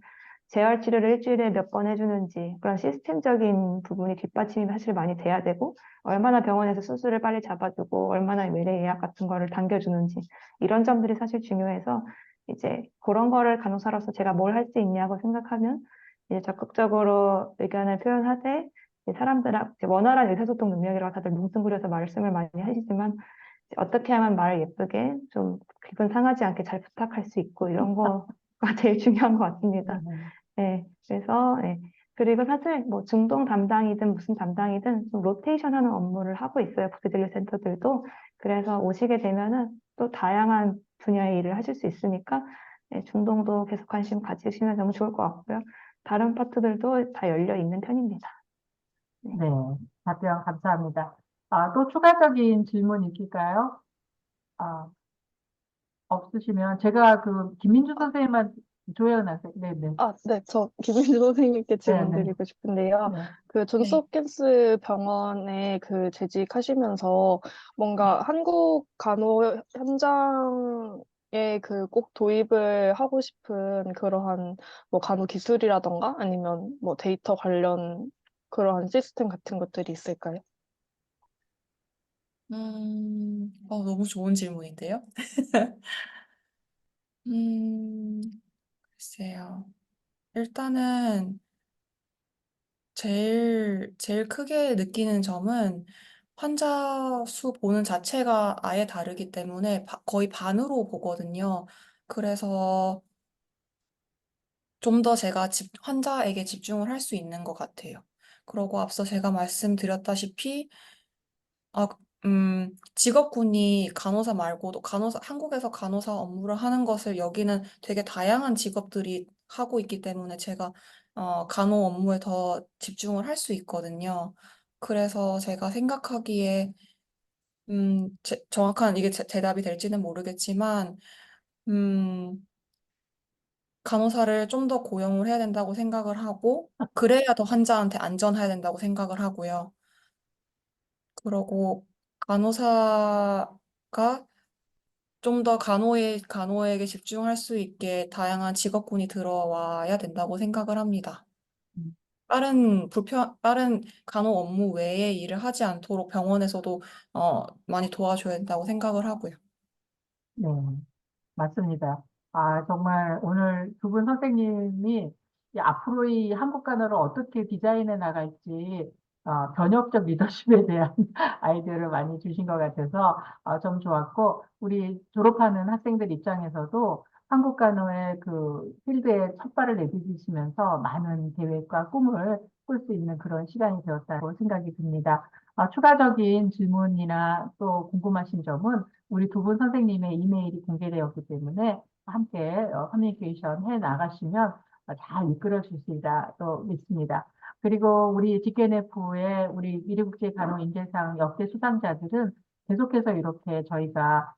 S9: 재활 치료를 일주일에 몇 번 해주는지 그런 시스템적인 부분이 뒷받침이 사실 많이 돼야 되고, 얼마나 병원에서 수술을 빨리 잡아주고 얼마나 외래 예약 같은 거를 당겨주는지 이런 점들이 사실 중요해서, 이제 그런 거를 간호사로서 제가 뭘 할 수 있냐고 생각하면 이제 적극적으로 의견을 표현하되, 이제 사람들하고 원활한 의사소통 능력이라고 다들 뭉뚱그려서 말씀을 많이 하시지만, 어떻게 하면 말을 예쁘게 좀 기분 상하지 않게 잘 부탁할 수 있고 이런 거가 제일 중요한 것 같습니다. 네, 그래서 그리고 사실 뭐 중동 담당이든 무슨 담당이든 좀 로테이션하는 업무를 하고 있어요. 국제진료센터들도. 그래서 오시게 되면은 또 다양한 분야의 일을 하실 수 있으니까 중동도 계속 관심 가지시면 너무 좋을 것 같고요. 다른 파트들도 다 열려 있는 편입니다.
S1: 네, 답변 감사합니다. 또 추가적인 질문 있을까요? 없으시면 제가 김민주 선생님한테 조혜은 선생님, 네네,
S7: 네, 저 김민주 선생님께 질문
S1: 네네,
S7: 드리고 싶은데요.
S1: 네.
S7: 그 존스 홉킨스 병원에 재직하시면서 뭔가 한국 간호 현장에 꼭 도입을 하고 싶은 그러한 뭐 간호 기술이라던가 아니면 뭐 데이터 관련 그러한 시스템 같은 것들이 있을까요?
S10: 너무 좋은 질문인데요. 음, 글쎄요. 일단은 제일 크게 느끼는 점은 환자 수 보는 자체가 아예 다르기 때문에 거의 반으로 보거든요. 그래서 좀 더 제가 환자에게 집중을 할 수 있는 것 같아요. 그리고 앞서 제가 말씀드렸다시피, 아, 직업군이 간호사 말고도 한국에서 간호사 업무를 하는 것을 여기는 되게 다양한 직업들이 하고 있기 때문에 제가 간호 업무에 더 집중을 할 수 있거든요. 그래서 제가 생각하기에 정확한 이게 대답이 될지는 모르겠지만, 음, 간호사를 좀 더 고용을 해야 된다고 생각을 하고, 그래야 더 환자한테 안전해야 된다고 생각을 하고요. 그러고 간호사가 좀 더 간호에게 집중할 수 있게 다양한 직업군이 들어와야 된다고 생각을 합니다.
S1: 음,
S10: 다른 간호 업무 외에 일을 하지 않도록 병원에서도 많이 도와줘야 된다고 생각을 하고요.
S1: 네. 맞습니다. 정말 오늘 두 분 선생님이 이 앞으로 이 한국 간호를 어떻게 디자인해 나갈지 변혁적 리더십에 대한 아이디어를 많이 주신 것 같아서 좀 좋았고, 우리 졸업하는 학생들 입장에서도 한국 간호의 필드에 첫 발을 내디디시면서 많은 계획과 꿈을 꿀 수 있는 그런 시간이 되었다고 생각이 듭니다. 추가적인 질문이나 또 궁금하신 점은 우리 두 분 선생님의 이메일이 공개되었기 때문에 함께 커뮤니케이션 해 나가시면 잘 이끌어 주시리라 또 믿습니다. 그리고 우리 GKNF의 우리 미래국제간호인재상 역대 수상자들은 계속해서 이렇게 저희가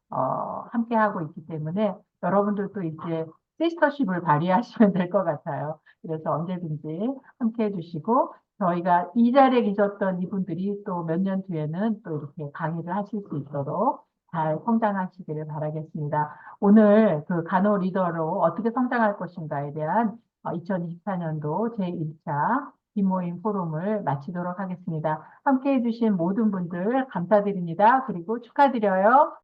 S1: 함께 하고 있기 때문에 여러분들도 이제 시스터십을 발휘하시면 될 것 같아요. 그래서 언제든지 함께 해주시고, 저희가 이 자리에 계셨던 이분들이 또 몇 년 뒤에는 또 이렇게 강의를 하실 수 있도록 잘 성장하시기를 바라겠습니다. 오늘 간호 리더로 어떻게 성장할 것인가에 대한 2024년도 제1차 뒷모임 포럼을 마치도록 하겠습니다. 함께 해주신 모든 분들 감사드립니다. 그리고 축하드려요.